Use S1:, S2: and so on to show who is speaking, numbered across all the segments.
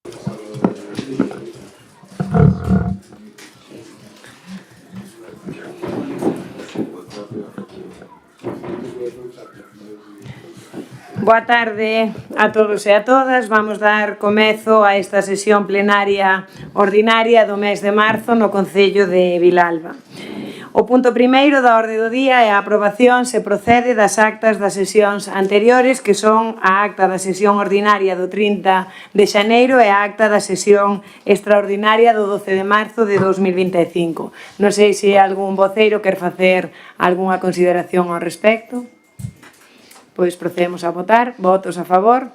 S1: Boa tarde a todos e a todas. Vamos dar comezo a esta sesión plenaria ordinaria do mes de marzo no Concello de Vilalba. O punto primeiro da orde do día é a aprobación se procede das actas das sesións anteriores, que son a acta da sesión ordinaria do 30 de xaneiro e a acta da sesión extraordinaria do 12 de marzo de 2025. Non sei se algún voceiro quer facer algunha consideración ao respecto. Pois procedemos a votar. Votos a favor.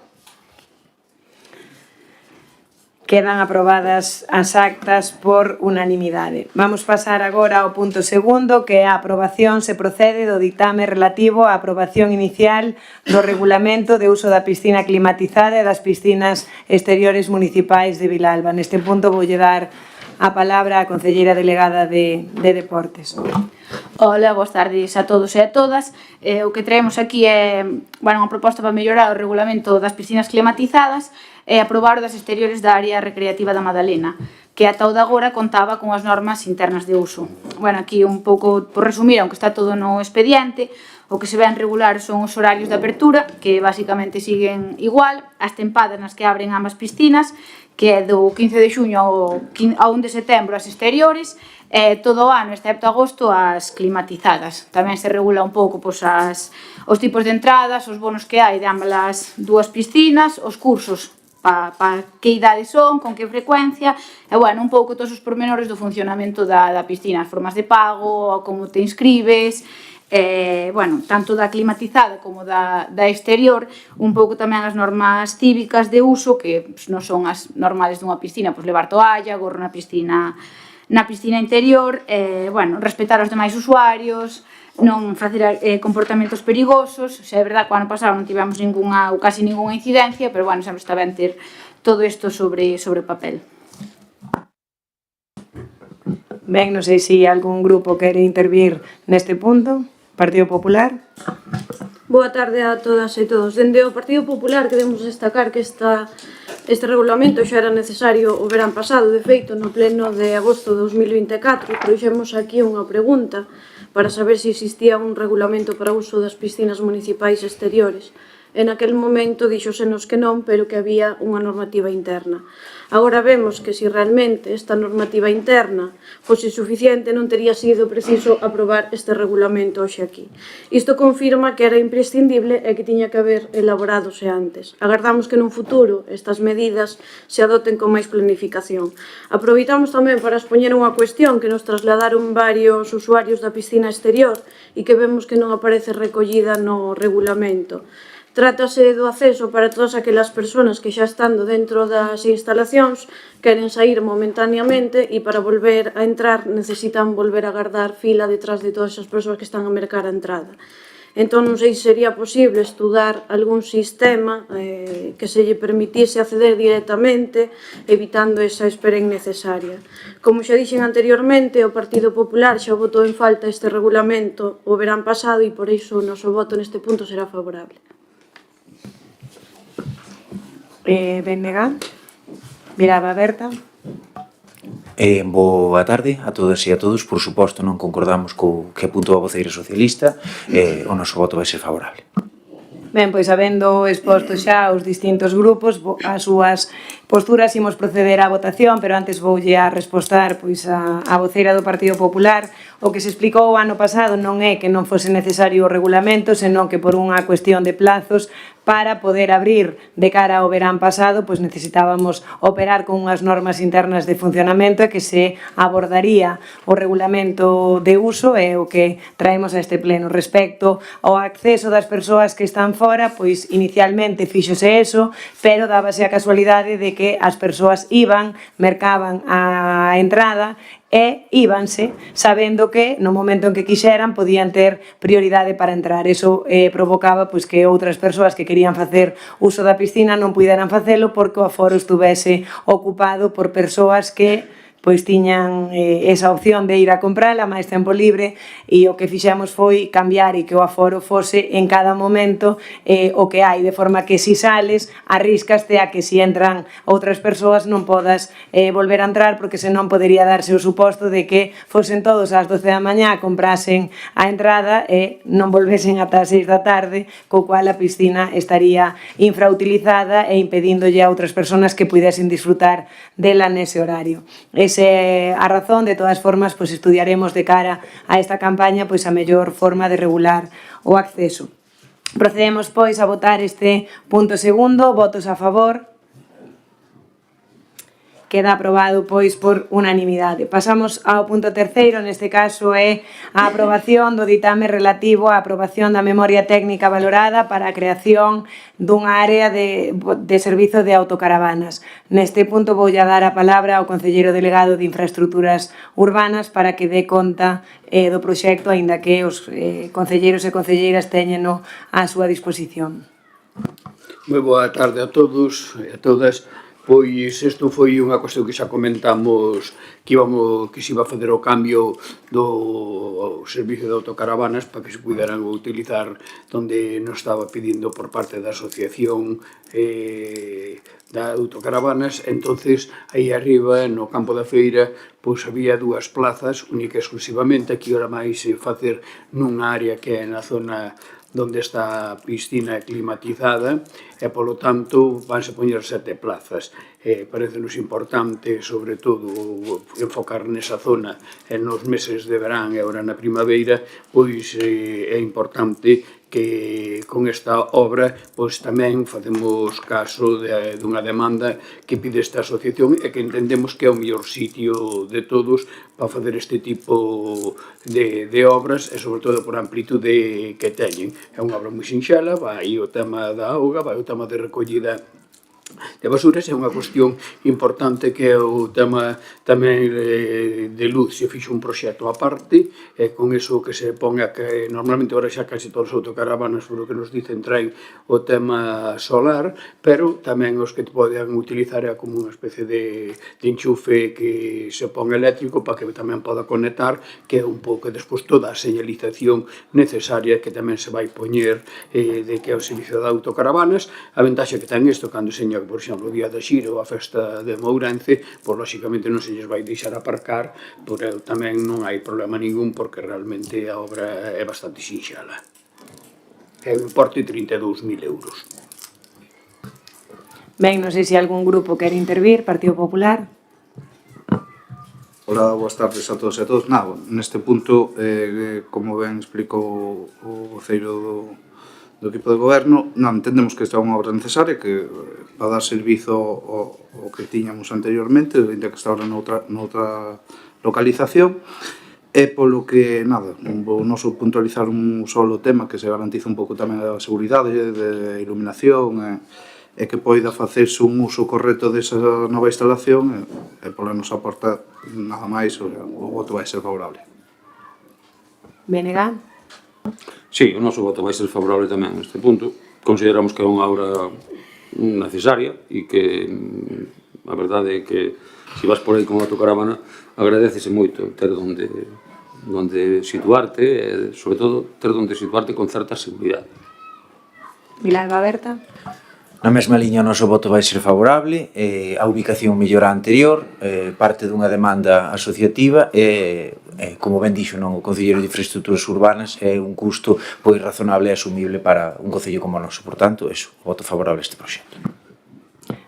S1: Quedan aprobadas as actas por unanimidade. Vamos pasar agora ao punto segundo, que é a aprobación se procede do ditame relativo á aprobación inicial do regulamento de uso da piscina climatizada e das piscinas exteriores municipais de Vilalba. Neste punto voulle dar a palabra á concelleira delegada de Deportes.
S2: Hola, boas tardes a todos e a todas. O que traemos aquí é unha proposta para mellorar o regulamento das piscinas climatizadas e aprobar o das exteriores da área recreativa da Madalena, que ata o de agora contaba con as normas internas de uso. Aquí un pouco, por resumir, aunque está todo no expediente, o que se ven regular son os horarios de apertura, que basicamente siguen igual, as tempadas nas que abren ambas piscinas, que é do 15 de xuño ao 1 de setembro as exteriores, e todo o ano, excepto agosto, as climatizadas. Tamén se regula un pouco os tipos de entradas, os bonos que hai de ambas as dúas piscinas, os cursos, para que idade son, con que frecuencia, e un pouco todos os pormenores do funcionamento da piscina, as formas de pago, como te inscribes, tanto da climatizada como da exterior, un pouco tamén as normas cívicas de uso, que non son as normales dunha piscina, levar toalla, gorro na piscina interior, respetar os demais usuarios, non facer comportamentos perigosos. É verdad que o ano pasado non tivemos ninguna ou casi ninguna incidencia, pero sempre está ben ter todo isto sobre papel.
S1: Ben, non sei se algún grupo quere intervir neste punto. Partido Popular.
S3: Boa tarde a todas e todos. Dende o Partido Popular queremos destacar que este regulamento xa era necesario o verán pasado. De feito, no pleno de agosto de 2024 trouxemos aquí unha pregunta para saber se existía un regulamento para o uso das piscinas municipais exteriores. En aquel momento díxosenos que non, pero que había unha normativa interna. Agora vemos que se realmente esta normativa interna fose suficiente, non tería sido preciso aprobar este regulamento hoxe aquí. Isto confirma que era imprescindible e que tiña que haber elaboradose antes. Agardamos que nun futuro estas medidas se adoten con máis planificación. Aproveitamos tamén para expoñer unha cuestión que nos trasladaron varios usuarios da piscina exterior e que vemos que non aparece recollida no regulamento. Trátase do acceso para todas aquelas persoas que xa estando dentro das instalacións queren sair momentaneamente e para volver a entrar necesitan volver a agardar fila detrás de todas as persoas que están a mercar a entrada. Entón non sei se sería posible estudar algún sistema que se lle permitise acceder directamente evitando esa espera innecesaria. Como xa dixen anteriormente, o Partido Popular xa votou en falta este regulamento o verán pasado e por iso o noso voto neste punto será favorable.
S1: Benega. Miraba Berta.
S4: Boa tarde a todas e a todos. Por suposto, non concordamos co que apuntou a voceira socialista. O noso voto vai ser favorable.
S1: Ben, pois habendo exposto xa os distintos grupos as súas posturas, imos proceder á votación, pero antes voulle a respostar a voceira do Partido Popular. O que se explicou o ano pasado non é que non fose necesario o regulamento, senón que por unha cuestión de plazos para poder abrir de cara ao verán pasado, pois necesitábamos operar con unhas normas internas de funcionamento e que se abordaría o regulamento de uso e o que traemos a este pleno. Respecto ao acceso das persoas que están fora, pois inicialmente fíxose eso, pero dábase a casualidade de que as persoas iban, mercaban a entrada e íbanse sabendo que no momento en que quixeran podían ter prioridade para entrar. Eso provocaba que outras persoas que querían facer uso da piscina non puderan facelo porque o aforo estuvese ocupado por persoas que pois tiñan esa opción de ir a comprala máis tempo libre, e o que fixemos foi cambiar e que o aforo fose en cada momento o que hai, de forma que si sales arriscaste a que si entran outras persoas non podas volver a entrar, porque senón podería darse o suposto de que fosen todos ás 12 da mañá, comprasen a entrada e non volvesen ata as 6 da tarde, co cual a piscina estaría infrautilizada e impedíndolle a outras persoas que pudesen disfrutar dela nese horario. Esa é a razón. De todas formas, pois estudiaremos de cara a esta campaña pois a mellor forma de regular o acceso. Procedemos, pois, a votar este punto segundo. Votos a favor. Queda aprobado, pois, por unanimidade. Pasamos ao punto terceiro, neste caso é a aprobación do ditame relativo á aprobación da memoria técnica valorada para a creación dunha área de servizo de autocaravanas. Neste punto voulle dar a palabra ao concelleiro delegado de Infraestructuras Urbanas para que dé conta do proxecto, aínda que os concelleiros e concelleiras teñeno á súa disposición.
S5: Moi boa tarde a todos e a todas. Pois isto foi unha cuestión que xa comentamos que se iba a fazer o cambio do servicio de autocaravanas para que se puderan utilizar donde nos estaba pedindo por parte da asociación da autocaravanas. Entonces, aí arriba, no campo da feira, pois había dúas plazas, única e exclusivamente, aquí ora máis facer nunha área que é na zona onde está a piscina climatizada e, polo tanto, vanse poñer 7 plazas. Parece-nos importante, sobre todo, enfocar nesa zona nos meses de verán e agora na primavera, pois é importante que con esta obra pois tamén facemos caso dunha demanda que pide esta asociación e que entendemos que é o mellor sitio de todos para facer este tipo de obras e sobre todo por a amplitude que teñen. É unha obra moi sinxela, vai o tema da auga, vai o tema de recollida de basuras, é unha cuestión importante que é o tema tamén de luz. Se fixo un proxecto aparte e con iso que se ponga que normalmente ahora xa casi todos os autocaravanas, por o que nos dicen, traen o tema solar, pero tamén os que poden utilizar é como unha especie de enchufe que se pon eléctrico para que tamén poda conectar, que é un pouco despois toda a señalización necesaria que tamén se vai poñer de que é o servicio de autocaravanas. A ventaxa que ten isto cando seña, por exemplo, o día da Xira ou a festa de Mourense, pois lóxicamente non se lles vai deixar aparcar, pero tamén non hai problema ningún porque realmente a obra é bastante sinxela. É un importe de 32.000 euros.
S1: Ben, non sei se algún grupo quer intervir. Partido Popular.
S6: Hola, boas tardes a todos e a todos. Neste punto, como ben explicou o voceiro do equipo de goberno, entendemos que esta é unha obra necesaria que para dar servizo ao que tiñamos anteriormente, ainda que está ahora noutra localización, e polo que, o noso puntualizar un solo tema que se garantiza un pouco tamén a seguridade de iluminación e que poida facerse un uso correcto desa nova instalación e polo nos aporta nada máis, o voto vai ser favorable.
S1: Benegá.
S7: Sí, o noso voto vai ser favorable tamén neste punto. Consideramos que é unha obra necesaria e que a verdade é que se vas por aí con autocaravana agradecese moito ter onde situarte e, sobre todo, ter onde situarte con certa seguridade.
S1: Vilalba Berta.
S4: Na mesma liña o noso voto vai ser favorable, a ubicación mellora a anterior, parte dunha demanda asociativa e, como ben dixo o Concelleiro de Infraestructuras Urbanas, é un custo pois razonable e asumible para un concello como o noso. Por tanto, voto favorable a este proxecto.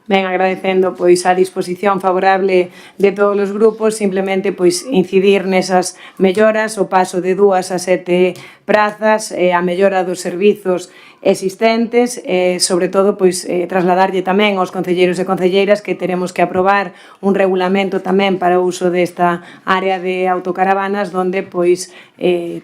S1: Ben, agradecendo pois a disposición favorable de todos os grupos, simplemente pois incidir nesas melloras, o paso de 2 a 7 prazas, a mellora dos servizos existentes, sobre todo pois trasladarlle tamén aos concelleiros e concelleiras que teremos que aprobar un regulamento tamén para o uso desta área de autocaravanas, donde pois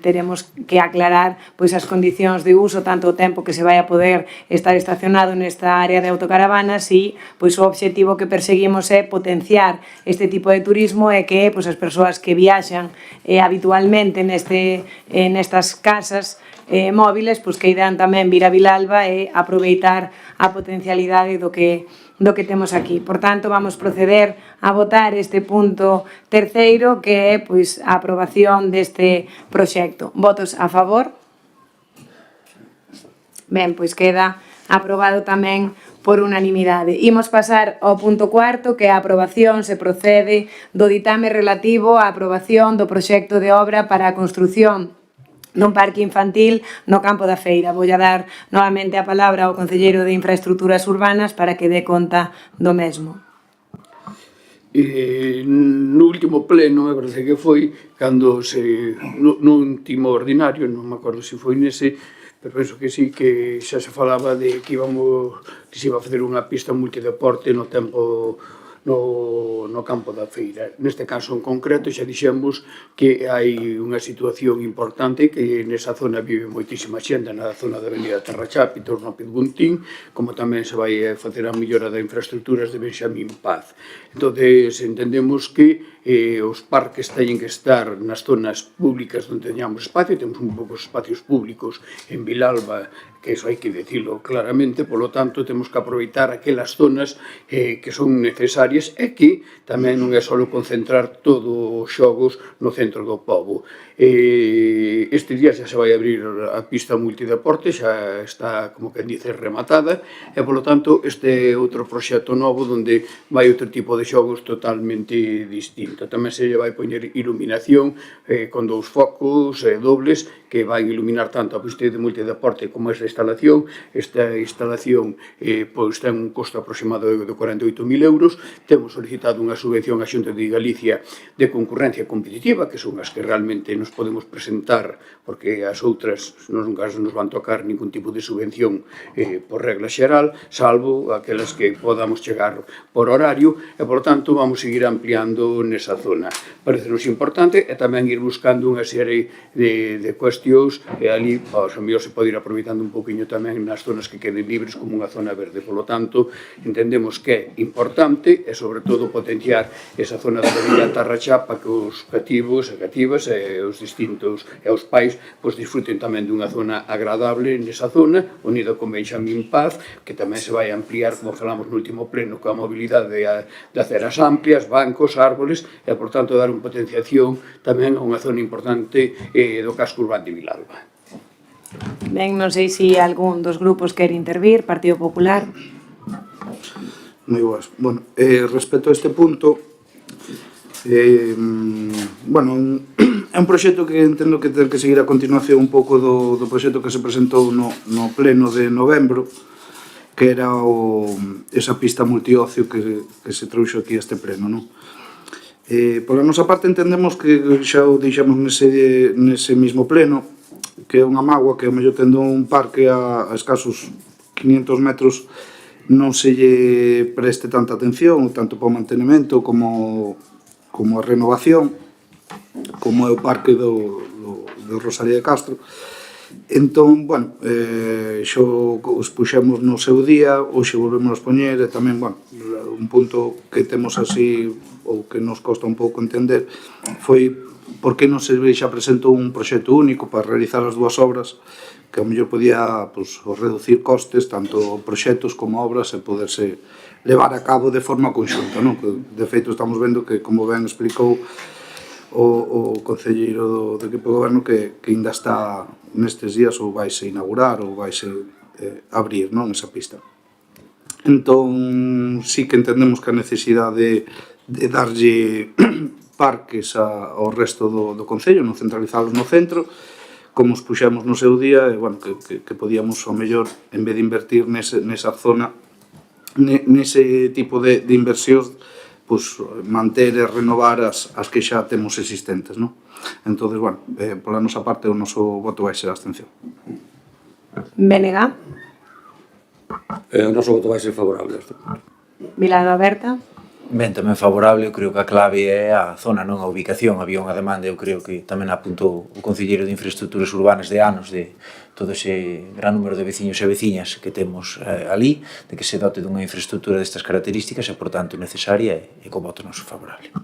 S1: teremos que aclarar pois as condicións de uso, tanto o tempo que se vai a poder estar estacionado nesta área de autocaravanas e pois o obxectivo que perseguimos é potenciar este tipo de turismo e que pois as persoas que viaxan habitualmente nestas casas móviles, pois que irán tamén vir a Vilalba e aproveitar a potencialidade do que do que temos aquí. Por tanto, vamos proceder a votar este punto terceiro, que é pois, a aprobación deste proxecto. Votos a favor? Ben, pois queda aprobado tamén por unanimidade. Imos pasar ao punto cuarto, que é a aprobación, se procede, do ditame relativo á aprobación do proxecto de obra para a construción dun parque infantil no campo da Feira. Vou a dar novamente a palabra ao concelleiro de Infraestructuras Urbanas para que dé conta do mesmo.
S5: No último pleno, me parece que foi, cando no último ordinario, non me acordo se foi nese, pero penso que sí, que xa se falaba de que se iba a facer unha pista multideporte no tempo no campo da feira. Neste caso en concreto xa dixemos que hai unha situación importante, que nesa zona vive moitísima xente, na zona da avenida Terrachap e torno a Pidguntín, como tamén se vai facer a mellora das infraestructuras de Benxamín Paz. Entón, entendemos que os parques teñen que estar nas zonas públicas onde teñamos espacio, temos un poucos espacios públicos en Vilalba, que iso hai que dicilo claramente, polo tanto temos que aproveitar aquelas zonas que son necesarias e que tamén non é só concentrar todos os xogos no centro do pobo. Este día xa se vai abrir a pista multideporte, xa está, como que dice, rematada, e polo tanto este é outro proxecto novo onde vai outro tipo de xogos totalmente distinto. Tamén se vai poñer iluminación con dous focos dobles que vai iluminar tanto a pista de multideporte como esta instalación. Esta instalación pois ten un costo aproximado de 48.000 euros. Temos solicitado unha subvención á Xunta de Galicia de concurrencia competitiva, que son as que realmente nos podemos presentar, porque as outras nunca nos van tocar ningún tipo de subvención por regla xeral, salvo aquelas que podamos chegar por horario, e, por tanto, vamos seguir ampliando nesa zona. Parece-nos importante e tamén ir buscando unha serie de cuestións e ali, ao mellor, se pode ir aproveitando un poquinho tamén nas zonas que queden libres como unha zona verde. Por lo tanto, entendemos que é importante e, sobre todo, potenciar esa zona da avenida Tarrachá para que os cativos e cativas e os distintos e os pais pois disfruten tamén dunha zona agradable nesa zona, unida con Benxamín Paz, que tamén se vai ampliar, como falamos no último pleno, coa mobilidade de aceras amplias, bancos, árboles, e, por tanto, dar unha potenciación tamén a unha zona importante do casco urbano de Vilalba.
S1: Ben, non sei se algún dos grupos quere intervir, Partido Popular.
S6: Moi boas. Bueno, respecto a este punto, bueno, é un proxecto que entendo que ten que seguir a continuación un pouco do proxecto que se presentou no pleno de novembro, que era esa pista multiocio que se trouxo aquí a este pleno, non? Pola nosa parte entendemos que xa o deixamos nese mismo pleno, que é unha mágoa que, ao mellor, tendo un parque a escasos 500 metros, non se lle preste tanta atención, tanto para o mantenimento como a renovación, como é o parque do Rosalía de Castro. Entón, bueno, xo os puxemos no seu día, hoxe volvemos a poñer, e tamén, bueno, un punto que temos así, ou que nos costa un pouco entender, foi por que non se xa presentou un proxecto único para realizar as dúas obras, que ao mellor podía reducir costes, tanto proxectos como obras, e poderse levar a cabo de forma conxunta, non? De feito, estamos vendo que, como ben explicou o concelleiro do equipo de goberno, que ainda está nestes días, ou vaise inaugurar, ou vaise abrir, non, esa pista. Entón, sí que entendemos que a necesidade de darlle parques ao resto do concello, non centralizalos no centro, como os puxemos no seu día, e, bueno, que podíamos, ao mellor, en vez de invertir nesa zona, nese tipo de inversións, pois, manter e renovar as que xa temos existentes, non? Entón, bueno, pola nosa parte, o noso voto vai ser a abstención.
S1: BNG.
S7: O noso voto vai ser favorable a isto.
S1: Vilalba Berta.
S4: Ben, tamén favorable, eu creo que a clave é a zona, non a ubicación. Había unha demanda, eu creo que tamén apuntou o concelleiro de Infraestructuras Urbanas de anos, de todo ese gran número de veciños e veciñas que temos ali, de que se dote dunha infraestructura destas características e, por tanto, necesaria, e con voto noso favorable.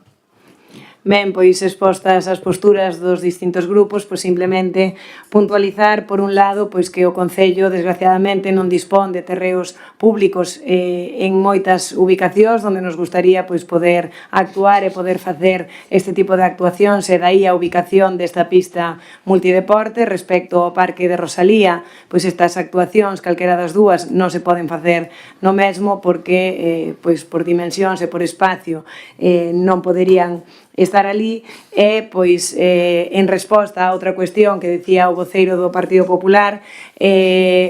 S1: Ben, pois expostas as posturas dos distintos grupos, pois simplemente puntualizar, por un lado, pois que o Concello, desgraciadamente, non dispón de terreos públicos en moitas ubicacións onde nos gustaría pois poder actuar e poder facer este tipo de actuacións, e daí a ubicación desta pista multideporte. Respecto ao Parque de Rosalía, pois estas actuacións, calquera das dúas, non se poden facer no mesmo porque, pois por dimensións e por espacio, non poderían estar ali. E, pois, en resposta a outra cuestión que decía o voceiro do Partido Popular,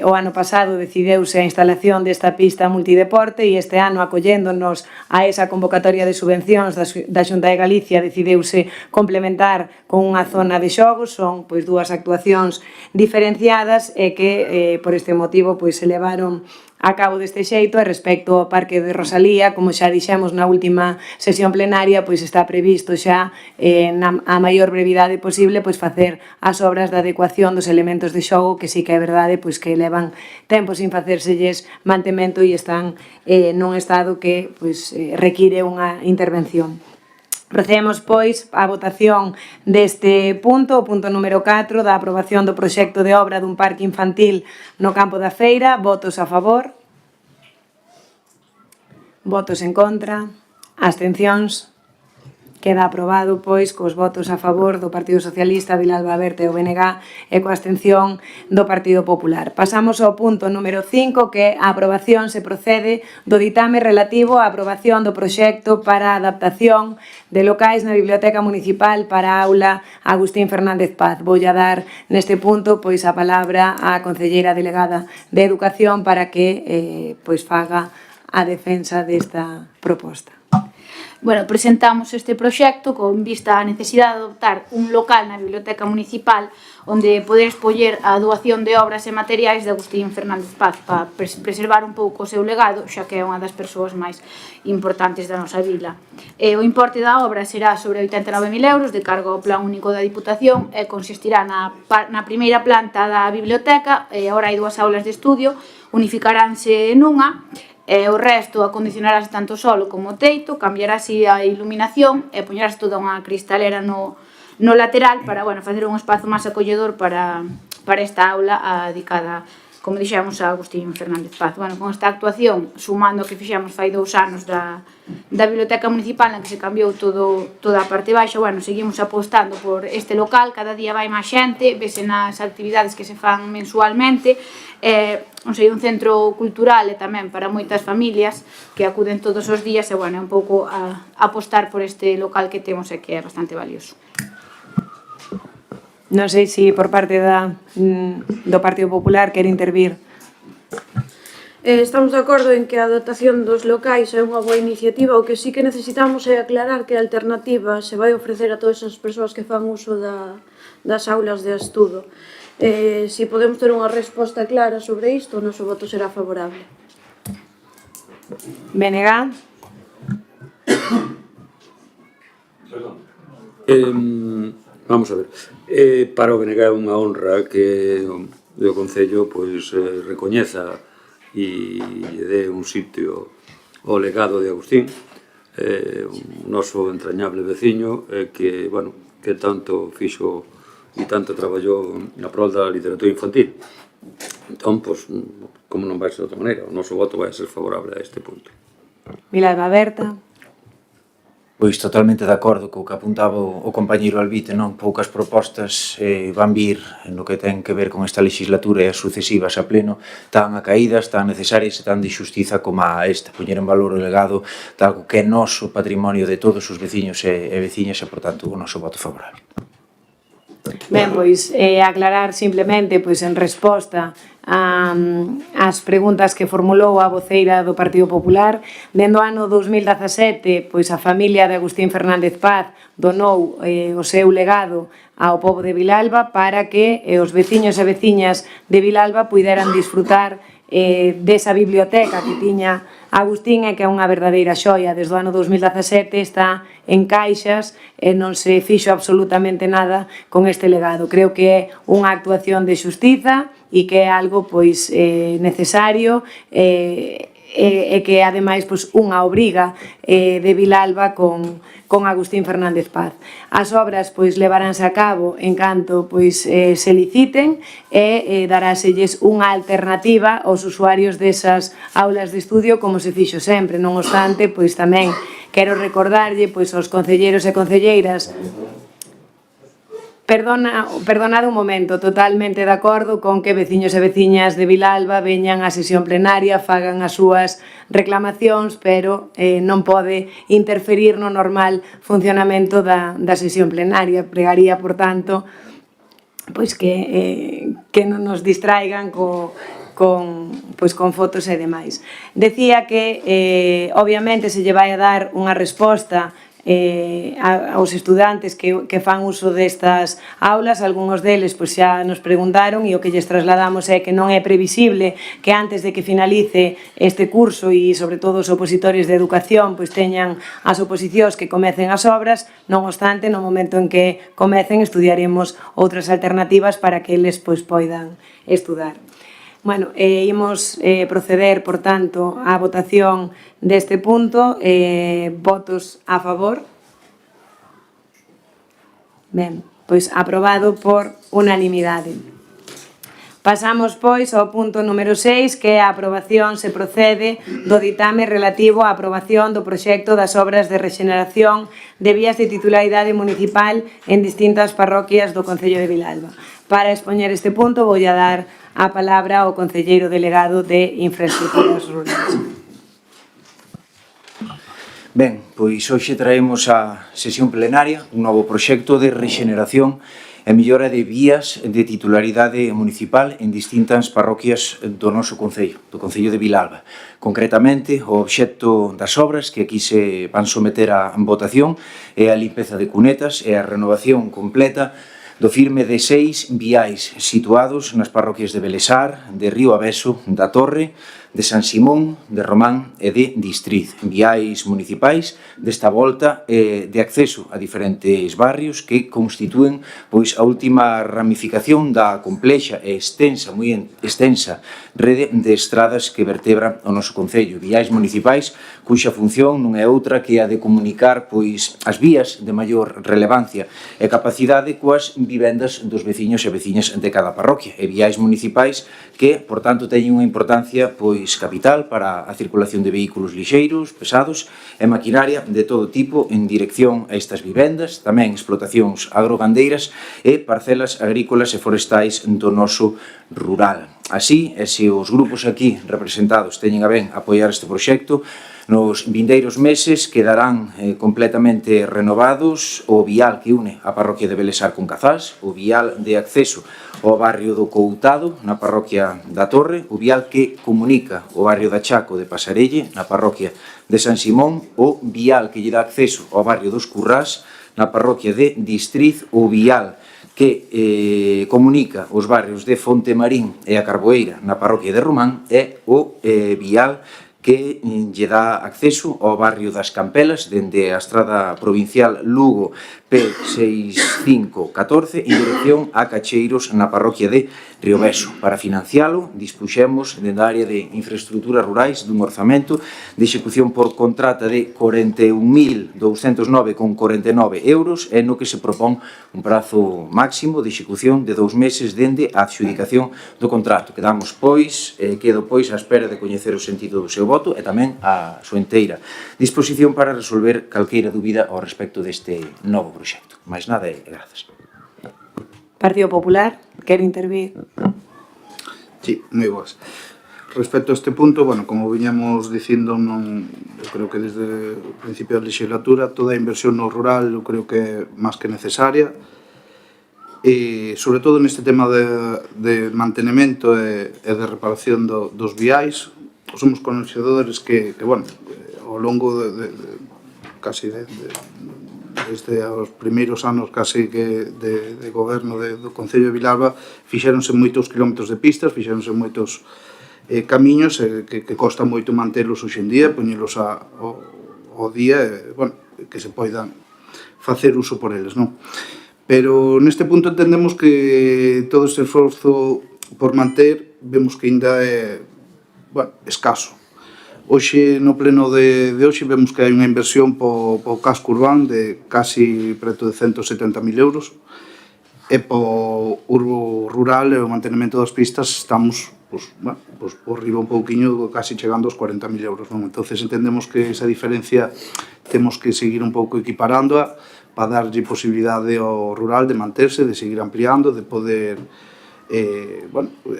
S1: o ano pasado decideuse a instalación desta pista multideporte e este ano, acolléndonos a esa convocatoria de subvencións da Xunta de Galicia, decideuse complementar con unha zona de xogos. Son, pois, dúas actuacións diferenciadas e que, por este motivo, pois, se levaron a cabo deste xeito. E respecto ao Parque de Rosalía, como xa dixemos na última sesión plenaria, pois está previsto xa a maior brevidade posible pois facer as obras de adecuación dos elementos de xogo, que sí que é verdade pois que levan tempo sin facérselles mantemento e están nun estado que pois require unha intervención. Procedemos, pois, á votación deste punto, o punto número 4, da aprobación do proxecto de obra dun parque infantil no campo da Feira. Votos a favor. Votos en contra. Abstencións. Queda aprobado, pois, cos votos a favor do Partido Socialista, Vilalba Berta e o BNG, e coa abstención do Partido Popular. Pasamos ao punto número 5, que a aprobación se procede do ditame relativo á aprobación do proxecto para a adaptación de locais na Biblioteca Municipal para a aula Agustín Fernández Paz. Voulle dar neste punto pois a palabra á concelleira delegada de Educación para que pois faga a defensa desta proposta.
S2: Bueno, presentamos este proxecto con vista á necesidade de adoptar un local na Biblioteca Municipal onde poder expoñer a doación de obras e materiais de Agustín Fernández Paz para preservar un pouco o seu legado, xa que é unha das persoas máis importantes da nosa vila. O importe da obra será sobre 89.000 euros de cargo ao Plan Único da Diputación e consistirá na primeira planta da biblioteca. Agora hai dúas aulas de estudio, unificaránse nunha. O resto acondicionarase tanto o solo como o teito, cambiarase a iluminación e poñerase toda unha cristalera no lateral para facer un espazo máis acolledor para esta aula dedicada, como dixemos, a Agustín Fernández Paz. Con esta actuación, sumando que fixemos fai 2 anos da Biblioteca Municipal na que se cambiou toda a parte baixa, seguimos apostando por este local. Cada día vai máis xente, vese nas actividades que se fan mensualmente. Un centro cultural e tamén para moitas familias que acuden todos os días e é un pouco apostar por este local que temos e que é bastante valioso.
S1: Non sei se por parte do Partido Popular quere intervir.
S3: Estamos de acordo en que a dotación dos locais é unha boa iniciativa. O que sí que necesitamos é aclarar que a alternativa se vai ofrecer a todas as persoas que fan uso das aulas de estudo. Se podemos ter unha resposta clara sobre isto, o noso voto será favorable.
S1: BNG.
S7: Vamos a ver. Para o BNG é unha honra que o Concello recoñeza e dé un sitio ao legado de Agustín, o noso entrañable veciño, que tanto fixo e tanto traballou na prol da literatura infantil. Entón, como non vai ser de outra maneira, o noso voto vai ser favorable a este punto.
S1: Vilalba Berta.
S4: Pois totalmente de acordo co que apuntaba o compañeiro Alvite, non? Poucas propostas van vir no que ten que ver con esta legislatura e as sucesivas a pleno tan acaídas, tan necesarias e tan de xustiza como a esta, poñer en valor o legado de algo que é noso patrimonio de todos os veciños e veciñas e, por tanto, o noso voto favorable.
S1: Ben, pois aclarar simplemente en resposta ás preguntas que formulou a voceira do Partido Popular. Dende o ano 2017, a familia de Agustín Fernández Paz donou o seu legado ao pobo de Vilalba para que os veciños e veciñas de Vilalba puideran disfrutar desa biblioteca que tiña Agustín e que é unha verdadeira xoia. Desde o ano 2017 está en caixas e non se fixo absolutamente nada con este legado. Creo que é unha actuación de xustiza e que é algo necesario e e que ademais unha obriga de Vilalba con Agustín Fernández Paz. As obras levaránse a cabo en canto se liciten e daráselles unha alternativa aos usuarios desas aulas de estudio como se fixo sempre. Non obstante, tamén quero recordarlle aos concelleiros e concelleiras. Perdonad un momento, totalmente de acordo con que veciños e veciñas de Vilalba veñan á sesión plenaria, fagan as súas reclamacións, pero non pode interferir no normal funcionamento da sesión plenaria. Pregaría, por tanto, que non nos distraigan con fotos e demais. Decía que, obviamente, se lle vai a dar unha resposta aos estudantes que fan uso destas aulas. Algúns deles xa nos preguntaron e o que lles trasladamos é que non é previsible que antes de que finalice este curso e sobre todo os opositores de educación teñan as oposicións que comecen as obras. Non obstante, no momento en que comecen estudiaremos outras alternativas para que eles poidan estudar. Bueno, imos proceder, por tanto, á votación deste punto. Votos a favor? Ben, aprobado por unanimidade. Pasamos, ao punto número 6, que é a aprobación se procede do ditame relativo á aprobación do proxecto das obras de rexeneración de vías de titularidade municipal en distintas parroquias do Concello de Vilalba. Para expoñer este punto, voulle dar a palabra ao concelleiro delegado de Infraestructuras Rurais.
S4: Ben, hoxe traemos á sesión plenaria un novo proxecto de rexeneración e mellora de vías de titularidade municipal en distintas parroquias do noso Concello, do Concello de Vilalba. Concretamente, o obxecto das obras que aquí se van someter a votación é a limpeza de cunetas e a renovación completa do firme de 6 viais situados nas parroquias de Belesar, de Río Aveso, da Torre, de San Simón, de Román e de Distriz. Viais municipais desta volta de acceso a diferentes barrios que constitúen a última ramificación da complexa e moi extensa rede de estradas que vertebra o noso Concello. Viais municipais cuxa función non é outra que a de comunicar as vías de maior relevancia e capacidade coas vivendas dos veciños e veciñas de cada parroquia. E viais municipais que, por tanto, teñen unha importancia capital para a circulación de vehículos lixeiros, pesados e maquinaria de todo tipo en dirección a estas vivendas, tamén explotacións agrogandeiras e parcelas agrícolas e forestais do noso rural. Así, se os grupos aquí representados teñen a ben apoiar este proxecto, nos vindeiros meses quedarán completamente renovados o vial que une a parroquia de Belesar con Cazás, o vial de acceso ao barrio do Coutado, na parroquia da Torre, o vial que comunica o barrio da Chaco de Pasarelle, na parroquia de San Simón, o vial que lle dá acceso ao barrio dos Currás, na parroquia de Distriz, o vial que comunica os barrios de Fontemarín e a Carboeira na parroquia de Román e o vial que lle dá acceso ao barrio das Campelas dende a estrada provincial Lugo P6514 en dirección a Cacheiros na parroquia de Rioveso. Para financialo, dispuxemos dende a área de infraestructuras rurais dun orzamento de execución por contrata de 41.209,49 euros e no que se propón un prazo máximo de execución de 2 meses dende a adxudicación do contrato. Quedo á espera de coñecer o sentido do seu voto e tamén a súa inteira disposición para resolver calqueira dúbida ao respecto deste novo proxecto. Mais nada e grazas.
S1: Partido Popular, quere intervir?
S6: Sí, moi boas. Respecto a este punto, como viñamos dicindo, eu creo que desde o principio da legislatura toda a inversión no rural eu creo que é máis que necesaria e, sobre todo, neste tema de mantenimento e de reparación dos viais. Somos conocedores que ao longo casi desde os primeiros anos casi que de goberno do Concello de Vilalba fixéronse moitos kilómetros de pistas, fixéronse moitos camiños que costa moito mantelos hoxe en día, poñelos ao día, que se poidan facer uso por eles, non? Pero neste punto entendemos que todo este esforzo por manter vemos que ainda é escaso. Hoxe, no pleno de hoxe, vemos que hai unha inversión po casco urbano de casi preto de 170.000 euros, e po urbo rural e o mantenimento das pistas estamos por riba un pouquiño, casi chegando aos 40.000 euros, non? Entonces entendemos que esa diferencia temos que seguir un pouco equiparándoa para darlle posibilidade ao rural de manterse, de seguir ampliando, de poder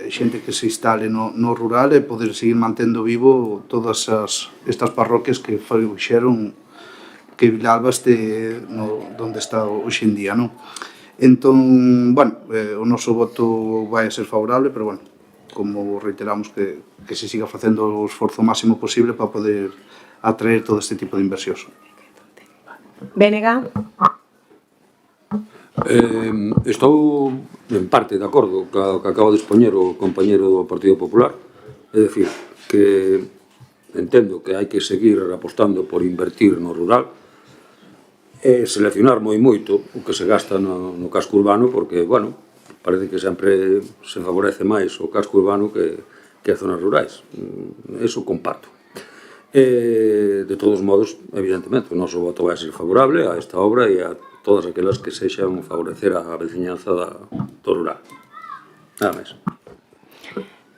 S6: xente que se instale no rural e poder seguir mantendo vivo todas estas parroquias que fixeron que Vilalba este onde está hoxe en día, non? Entón, o noso voto vai a ser favorable, pero, como reiteramos que se siga facendo o esforzo máximo posible para poder atraer todo este tipo de inversións.
S1: Bénega?
S7: Estou en parte de acordo co que acaba de expoñer o compañero do Partido Popular, é dicir, que entendo que hai que seguir apostando por invertir no rural e seleccionar moi moito o que se gasta no casco urbano, porque, parece que sempre se favorece máis o casco urbano que as zonas rurais. Eso comparto. De todos modos, evidentemente, o noso voto vai ser favorable a esta obra e a todas aquelas que sexan favorecer a veciñanza do rural. Nada máis.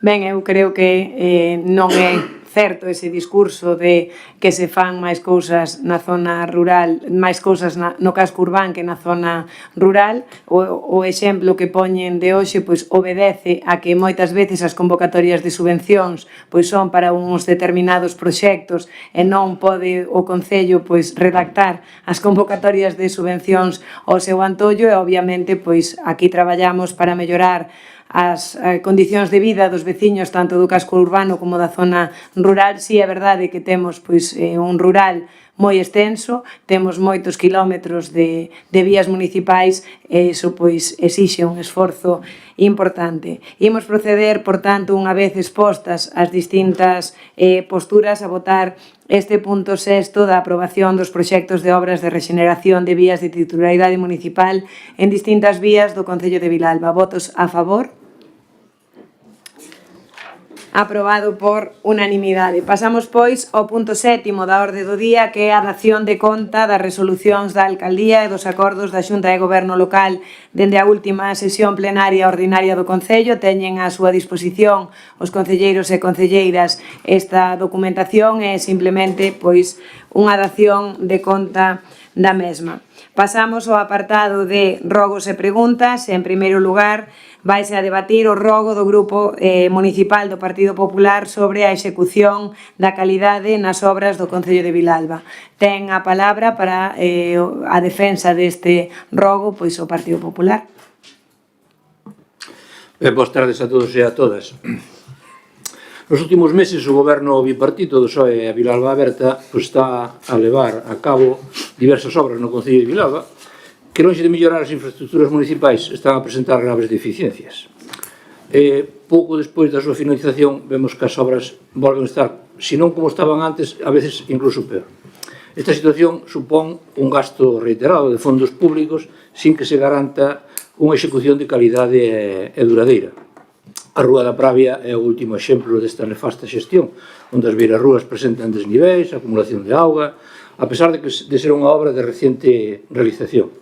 S1: Ben, eu creo que non é certo ese discurso de que se fan máis cousas na zona rural, máis cousas no casco urbán que na zona rural. O exemplo que poñen de hoxe pois obedece a que moitas veces as convocatorias de subvencións pois son para uns determinados proxectos e non pode o Concello pois redactar as convocatorias de subvencións ao seu antollo e obviamente pois aquí traballamos para mellorar as condicións de vida dos veciños tanto do casco urbano como da zona rural. Si é verdade que temos pois un rural moi extenso, temos moitos quilómetros de vías municipais e iso pois exixe un esforzo importante. Imos proceder, por tanto, unha vez expostas as distintas posturas, a votar este punto 6 da aprobación dos proxectos de obras de rexeneración de vías de titularidade municipal en distintas vías do Concello de Vilalba. Votos a favor? Aprobado por unanimidade. Pasamos, pois, ao punto 7 da orde do día, que é a dación de conta das resolucións da Alcaldía e dos acordos da Xunta de Goberno Local dende a última sesión plenaria ordinaria do Concello. Teñen a súa disposición os concelleiros e concelleiras esta documentación e simplemente, pois, unha dación de conta da mesma. Pasamos ao apartado de rogos e preguntas. En primeiro lugar, vaise a debatir o rogo do Grupo Municipal do Partido Popular sobre a execución da calidade nas obras do Concello de Vilalba. Ten a palabra para a defensa deste rogo pois o Partido Popular.
S5: Boas tardes a todos e a todas. Nos últimos meses o goberno bipartito do PSOE a Vilalba Aberta está a levar a cabo diversas obras no Concello de Vilalba que, lonxe de mellorar as infraestructuras municipais, están a presentar graves deficiencias. Pouco despois da súa finalización, vemos que as obras volven a estar, se non como estaban antes, a veces incluso peor. Esta situación supón un gasto reiterado de fondos públicos sin que se garanta unha execución de calidade e duradeira. A Rúa da Pravia é o último exemplo desta nefasta xestión, onde as beirarrúas presentan desniveis, acumulación de auga, a pesar de ser unha obra de reciente realización.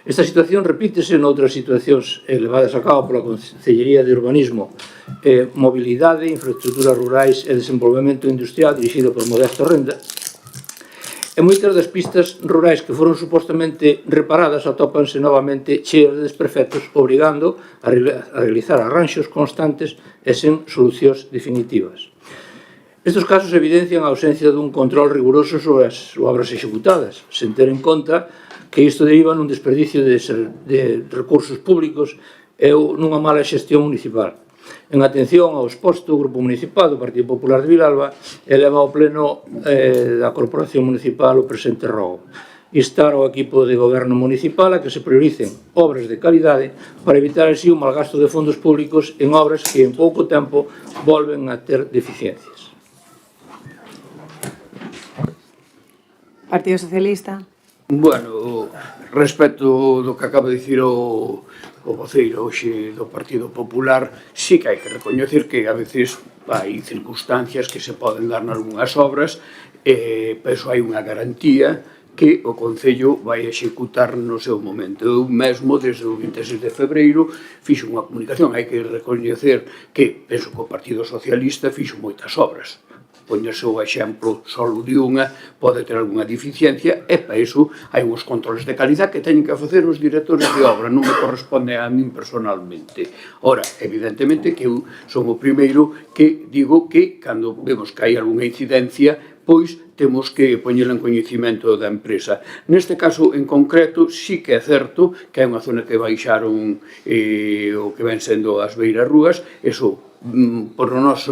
S5: Esta situación repítese noutras situacións levadas a cabo pola Concellería de Urbanismo, Mobilidade, Infraestructuras Rurais e Desenvolvemento Industrial dirixido por Modesto Renda. E moitas das pistas rurais que foron supostamente reparadas atópanse novamente cheas de desperfectos, obrigando a realizar arranxos constantes e sen solucións definitivas. Estes casos evidencian a ausencia dun control riguroso sobre as obras executadas, sen ter en conta que isto deriva nun desperdicio de recursos públicos e nunha mala xestión municipal. En atención ao exposto, o Grupo Municipal do Partido Popular de Vilalba eleva ao pleno da Corporación Municipal o presente rogo. Instar ao equipo de goberno municipal a que se prioricen obras de calidade para evitar así o malgasto de fondos públicos en obras que en pouco tempo volven a ter deficiencias.
S1: Partido Socialista.
S5: Bueno, respecto do que acaba de dicir o voceiro hoxe do Partido Popular, sí que hai que recoñecer que a veces hai circunstancias que se poden dar nalgúnas obras, pero iso hai unha garantía que o Concello vai executar no seu momento. Eu mesmo, desde o 26 de febreiro, fixo unha comunicación. Hai que recoñecer que, penso que o Partido Socialista fixo moitas obras. Poñerse o exemplo solo de unha, pode ter algunha deficiencia, e para iso hai uns controles de calidad que teñen que facer os directores de obra, non me corresponde a min personalmente. Ora, evidentemente que eu son o primeiro que digo que, cando vemos que hai algunha incidencia, pois temos que poñela en coñecimento da empresa. Neste caso, en concreto, sí que é certo que hai unha zona que baixaron o que ven sendo as beiras rúas, eso por nós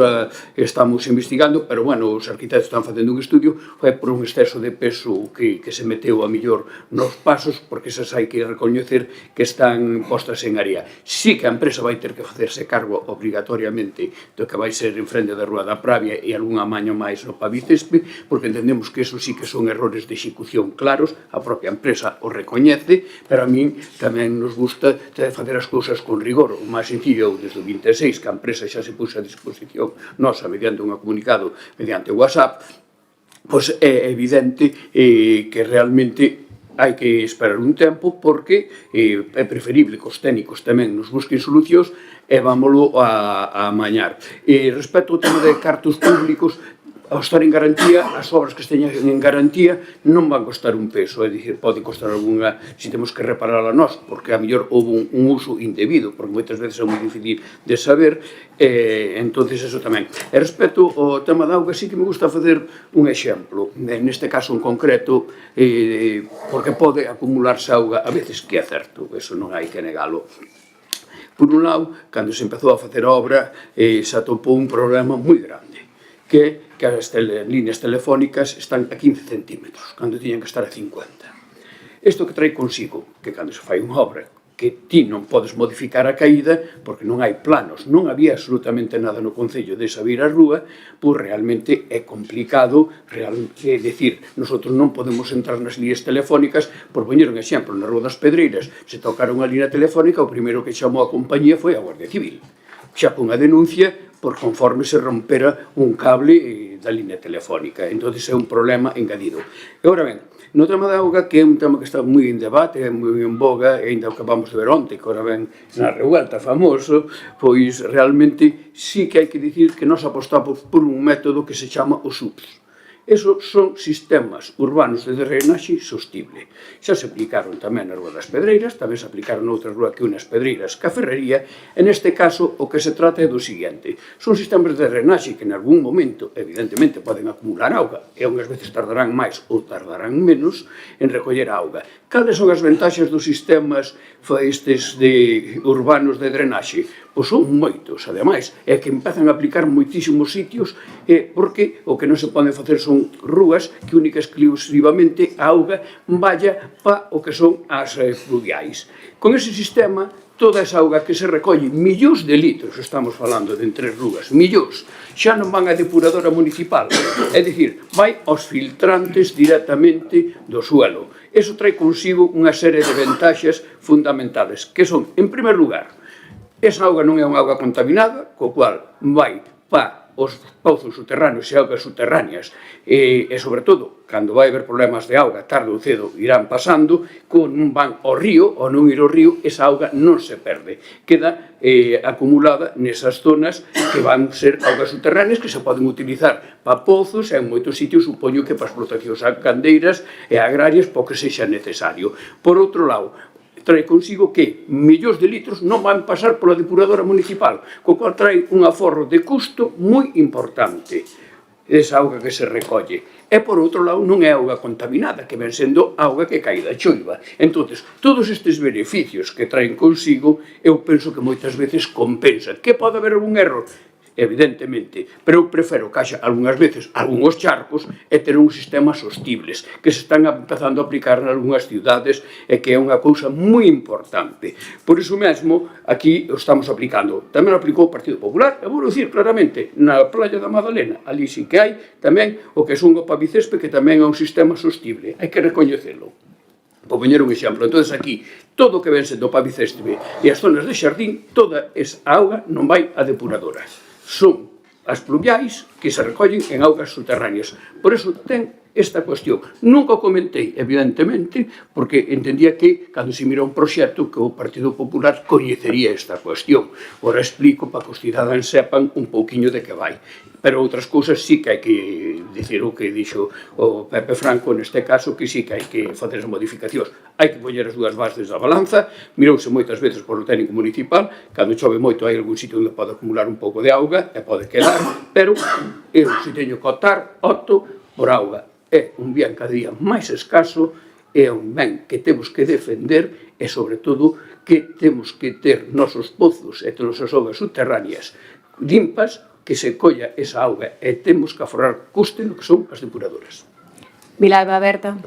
S5: estamos investigando, pero, bueno, os arquitectos están facendo un estudio, foi por un exceso de peso que se meteu a millor nos pasos, porque esas hai que recoñecer que están postas en área. Sí que a empresa vai ter que facerse cargo obrigatoriamente do que vai ser en frente da Rúa da Pravia e algún amaño máis no Pavicespe, porque entendemos que eso sí que son errores de execución claros, a propia empresa o recoñece, pero a min tamén nos gusta facer as cousas con rigor. O máis sencillo, desde o 26, que a empresa xa se puxa a disposición nosa mediante un comunicado mediante WhatsApp, pois é evidente que realmente hai que esperar un tempo, porque é preferible que os técnicos tamén nos busquen solucións e vámolo a amañar. Respecto ao tema de cartos públicos, ao estar en garantía, as obras que esteñan en garantía non van costar un peso, é dicir, pode costar algunha, se temos que repararla nós, porque a mellor houve un uso indebido, porque moitas veces é moi difícil de saber, entonces eso tamén. E respecto ao tema da auga, sí que me gusta facer un exemplo, neste caso en concreto, porque pode acumularse auga, a veces que é certo, eso non hai que negalo. Por un lado, cando se empezou a facer a obra, se atopou un problema moi grande, que as líneas telefónicas están a 15 centímetros, cando tiñan que estar a 50. Isto que trae consigo, que cando se fai unha obra que ti non podes modificar a caída, porque non hai planos, non había absolutamente nada no Concello de sabir a rúa, pois realmente é complicado, é dicir, nosotros non podemos entrar nas líneas telefónicas, por poñer un exemplo, na Rúa das Pedreiras, se tocaron a línea telefónica, o primeiro que chamou a compañía foi a Guardia Civil. Xa pon a denuncia por conforme se rompera un cable da línea telefónica. Entón, é un problema engadido. E, ora ben, no tema da auga, que é un tema que está moi en debate, é moi en boga, e ainda o que vamos de ver onte, que ora ben na revuelta famoso, pois realmente sí que hai que dicir que nós apostamos por un método que se chama o SUPS. Esos son sistemas urbanos de drenaxe sostible. Xa se aplicaron tamén na Rúa das Pedreiras, tamén se aplicaron noutra rúa que unas Pedreiras que a Ferrería, e neste caso o que se trata é do seguinte. Son sistemas de drenaxe que en algún momento, evidentemente, poden acumular auga, e unhas veces tardarán máis ou tardarán menos en recoller auga. Cales son as ventaxas dos sistemas estes urbanos de drenaxe? Pois son moitos, ademais, é que empezan a aplicar moitísimos sitios, porque o que non se pode facer son rúas que única e exclusivamente a auga vaya para o que son as fluviais. Con ese sistema, toda esa auga que se recolle, millóns de litros, estamos falando de entre rúas, millóns, xa non van a depuradora municipal, é dicir, vai aos filtrantes directamente do suelo. Eso trae consigo unha serie de ventaxas fundamentales, que son, en primer lugar, esa auga non é unha auga contaminada, co cual vai para os pouzos subterráneos e augas subterráneas, e sobre todo, cando vai haber problemas de auga, tarde ou cedo irán pasando, non van ao río, ou non ir ao río, esa auga non se perde, queda acumulada nesas zonas que van ser augas subterráneas que se poden utilizar para pozos, e en moitos sitios supoño que para explotacións gandeiras e agrarias, para o que sexa necesario. Por outro lado, trae consigo que millóns de litros non van pasar pola depuradora municipal, co cual trae un aforro de custo moi importante esa auga que se recolle. E, por outro lado, non é auga contaminada, que ven sendo auga que cae da choiva. Entón, todos estes beneficios que traen consigo, eu penso que moitas veces compensan. Que pode haber algún error? Evidentemente, pero eu prefiro que haxa algunhas veces algúns charcos e ter uns sistemas sostibles que se están empezando a aplicar en algunhas ciudades e que é unha cousa moi importante. Por iso mesmo, aquí o estamos aplicando. Tamén o aplicou o Partido Popular, e vou dicir claramente, na Playa da Madalena, ali sí que hai tamén o que son o Pavicespe, que tamén é un sistema sostible, hai que recoñecelo. por poñer un exemplo. Entón, aquí, todo o que ven sendo Pavicéstime e as zonas de xardín, toda esa auga non vai a depuradora. Son as pluviais que se recollen en augas subterráneas. Por eso ten esta cuestión. Nunca o comentei, evidentemente, porque entendía que, cando se mira un proxecto, que o Partido Popular coñecería esta cuestión. Ora explico para que os cidadáns sepan un pouquiño de que vai. Pero outras cousas sí que hai que dicir o que dixo o Pepe Franco, neste caso, que sí que hai que facer as modificacións. Hai que poñer as dúas bases da balanza, mirouse moitas veces por o técnico municipal, cando chove moito hai algún sitio onde pode acumular un pouco de auga e pode quedar, pero eu se teño que optar, opto por auga. É un bien cada día máis escaso, é un ben que temos que defender e, sobre todo, que temos que ter nosos pozos e nosas augas subterráneas limpas, que se colla esa auga e temos que aforrar custe no que son as depuradoras.
S1: Vilalba Berta.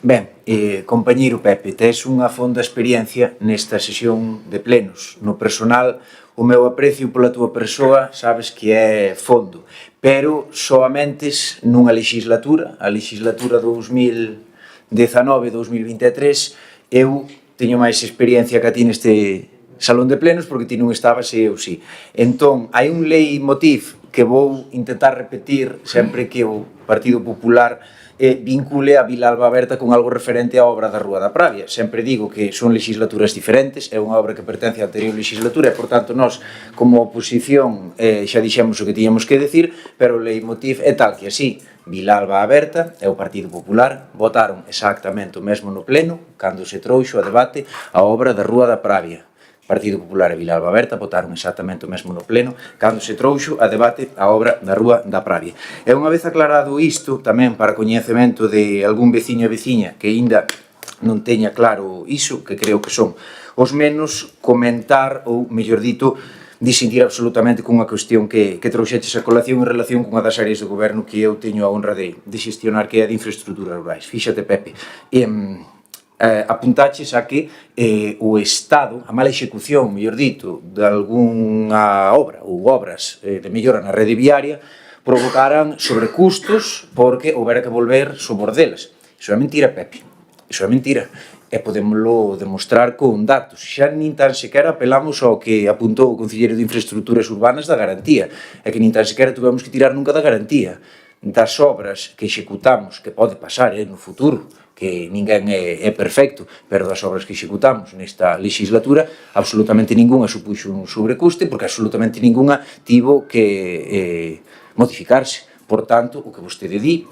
S4: Ben, compañeiro Pepe, tes unha fonda experiencia nesta sesión de plenos. No personal, o meu aprecio pola túa persoa sabes que é fondo, pero soamente nunha legislatura, a legislatura 2019-2023, eu teño máis experiencia que a ti neste salón de plenos porque ti non estabas e eu sí. Entón, hai un leitmotiv que vou intentar repetir sempre que o Partido Popular vincule a Vilalba Berta con algo referente á obra da Rúa da Pravia. Sempre digo que son legislaturas diferentes, é unha obra que pertence á anterior legislatura e, por tanto, nós, como oposición, xa dixemos o que tiñamos que decir, pero o leitmotiv é tal que así Vilalba Berta e o Partido Popular votaron exactamente o mesmo no pleno cando se trouxo a debate a obra da Rúa da Pravia. Partido Popular e Vilalba Berta votaron exactamente o mesmo no pleno cando se trouxo a debate a obra da Rúa da Pravia. E unha vez aclarado isto, tamén para coñecemento de algún veciño e veciña que aínda non teña claro iso, que creo que son os menos, comentar ou, mellor dito, disentir absolutamente cunha cuestión que trouxeches a colación en relación cunha das áreas do goberno que eu teño a honra de xestionar, que é a de infraestructuras rurais. Fíxate, Pepe, apuntaches a que o Estado, a mala execución, mellor dito, de algunha obra ou obras de mellora na rede viaria provocaran sobrecustos porque houbera que volver sobre delas. Iso é mentira, Pepe, iso é mentira. E podémoslo demostrar con datos. Xa nin tan sequera apelamos ao que apuntou o Concelleiro de Infraestructuras Urbanas da garantía, e que nin tan sequera tuvemos que tirar nunca da garantía. Das obras que executamos, que pode pasar no futuro, que ninguén é perfecto, pero das obras que executamos nesta legislatura, absolutamente ningunha supuxo un sobrecuste, porque absolutamente ningunha tivo que modificarse. Por tanto, o que vostede di,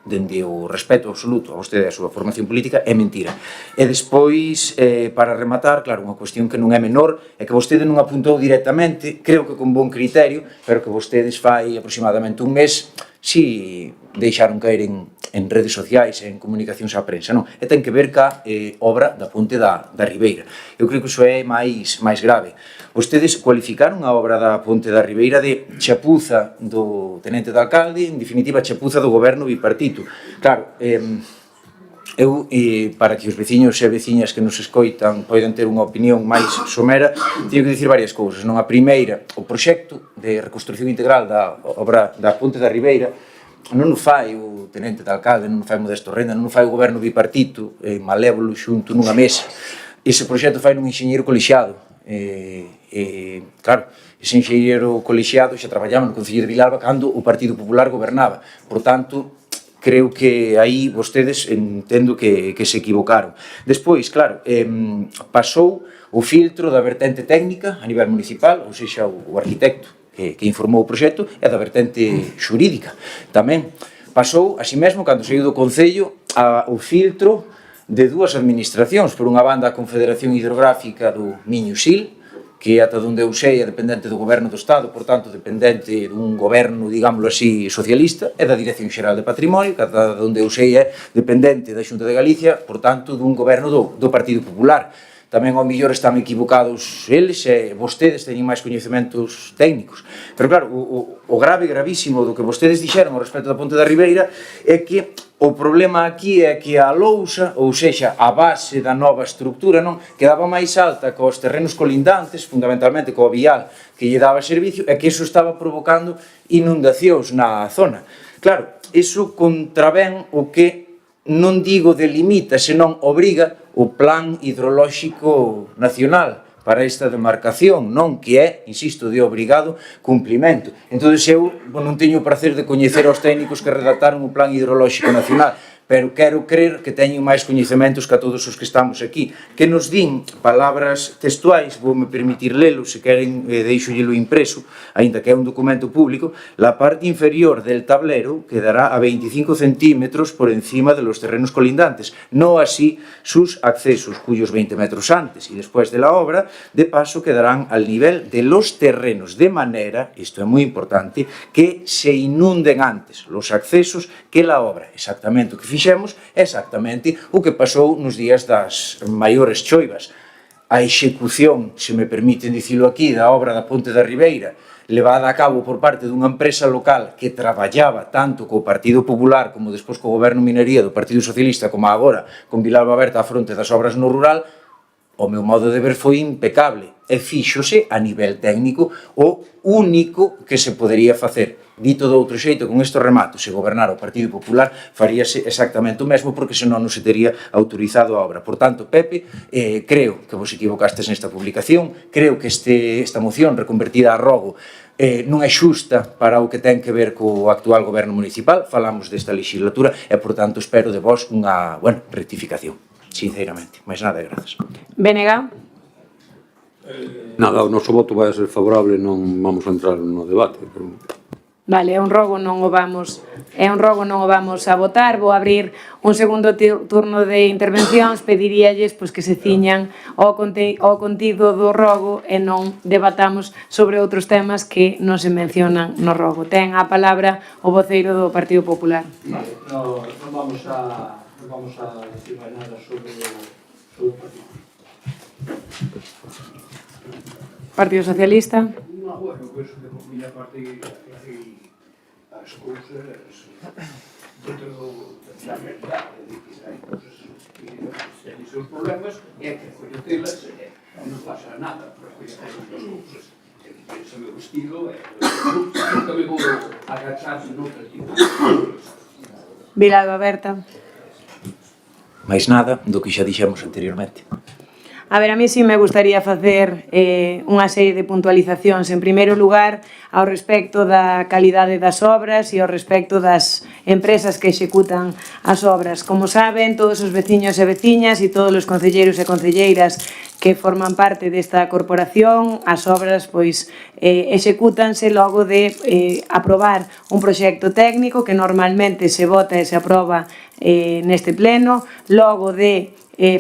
S4: dende o respeto absoluto a vostede e a súa formación política, é mentira. E despois, para rematar, claro, unha cuestión que non é menor, é que vostede non apuntou directamente, creo que con bon criterio, pero que vostedes fai aproximadamente un mes, si deixaron caer en redes sociais e en comunicacións á prensa, non? E ten que ver ca obra da Ponte da Ribeira. Eu creo que iso é máis grave. Vostedes cualificaron a obra da Ponte da Ribeira de chapuza do tenente de alcalde, en definitiva, chapuza do goberno bipartito. Claro, eu, para que os veciños e veciñas que nos escoitan poidan ter unha opinión máis somera, teño que dicir varias cousas. Non? A primeira, o proxecto de reconstrucción integral da obra da Ponte da Ribeira non o fai o tenente de alcalde, non o fai Modesto Renda, non o fai o goberno bipartito, malévolo xunto nunha mesa. Ese proxecto fai un enxeñeiro colexiado. Claro, ese enxeñeiro colexiado xa traballaba no Concello de Vilalba cando o Partido Popular gobernaba. Por tanto, creo que aí vostedes entendo que se equivocaron. Despois, claro, pasou o filtro da vertente técnica a nivel municipal, ou seja, o arquitecto que informou o proxecto, e da vertente xurídica. Tamén pasou, así mesmo, cando saiu do Concello, o filtro de dúas administracións. Por unha banda, a Confederación Hidrográfica do Miño-Sil, que ata onde eu sei é dependente do Goberno do Estado, por tanto, dependente dun goberno, digámoslo así, socialista, e da Dirección Xeral de Patrimonio, que ata onde eu sei é dependente da Xunta de Galicia, por tanto, dun goberno do Partido Popular. Tamén ao mellor están equivocados eles e vostedes teñen máis coñecementos técnicos. Pero claro, o grave, gravísimo do que vostedes dixeron ao respecto da Ponte da Ribeira é que o problema aquí é que a lousa, ou sexa, a base da nova estructura, non quedaba máis alta que os terrenos colindantes, fundamentalmente co vial que lle daba servicio, e que iso estaba provocando inundacións na zona. Claro, iso contravén o que non digo delimita, senón obriga o Plan Hidrolóxico Nacional para esta demarcación, non que é, insisto, de obrigado cumplimento. Entón, eu non teño o prazer de coñecer aos técnicos que redactaron o Plan Hidrolóxico Nacional, pero quero crer que teñen máis coñecementos que a todos os que estamos aquí, que nos din palabras textuais, voume permitir lelo, se queren deixollelo impreso, aínda que é un documento público, la parte inferior del tablero quedará a 25 centímetros por encima de los terrenos colindantes, no así sus accesos, cuyos 20 metros antes y después de la obra, de paso quedarán al nivel de los terrenos, de manera, isto é moi importante, que se inunden antes los accesos que la obra, exactamente o que fixemos, exactamente o que pasou nos días das maiores choivas. A execución, se me permiten dicilo aquí, da obra da Ponte da Ribeira, levada a cabo por parte dunha empresa local que traballaba tanto co Partido Popular como despois co Goberno Minería do Partido Socialista como agora con Vilalba Berta á fronte das obras no rural, o meu modo de ver foi impecable e fíxose a nivel técnico o único que se podería facer. Dito de outro xeito, con isto remato, se gobernara o Partido Popular faríase exactamente o mesmo porque senón non se tería autorizado a obra. Por tanto, Pepe, creo que vos equivocastes nesta publicación, creo que esta moción reconvertida a rogo non é xusta para o que ten que ver co actual goberno municipal, falamos desta legislatura e, por tanto, espero de vos unha, rectificación, sinceramente. Mais nada, grazas.
S1: Benega?
S7: Nada, o noso voto vai a ser favorable, non vamos a entrar no debate, pero...
S1: Vale, é un rogo, non o vamos a votar. Vou abrir un segundo turno de intervencións, pediríalles pois que se ciñan ao contido do rogo e non debatamos sobre outros temas que non se mencionan no rogo. Ten a palabra o voceiro do Partido Popular.
S5: Vale, non vamos a decir nada sobre o partido.
S1: Partido Socialista.
S5: Non, bueno, penso que por miña parte as cousas dentro da realidade, que hai cousas que teñen seus problemas e hai que coñecelas e non pasa nada por coñecer as cousas. Ese é o meu estilo e nunca me vou agachar noutra tipo de cousas.
S1: Vilalba Berta.
S4: Mais nada do que xa dixemos anteriormente.
S1: A ver, a mí sí me gustaría facer unha serie de puntualizacións. En primeiro lugar, ao respecto da calidade das obras e ao respecto das empresas que executan as obras. Como saben, todos os veciños e veciñas e todos os concelleiros e concelleiras que forman parte desta corporación, as obras pois execútanse logo de aprobar un proxecto técnico que normalmente se vota e se aproba neste pleno, logo de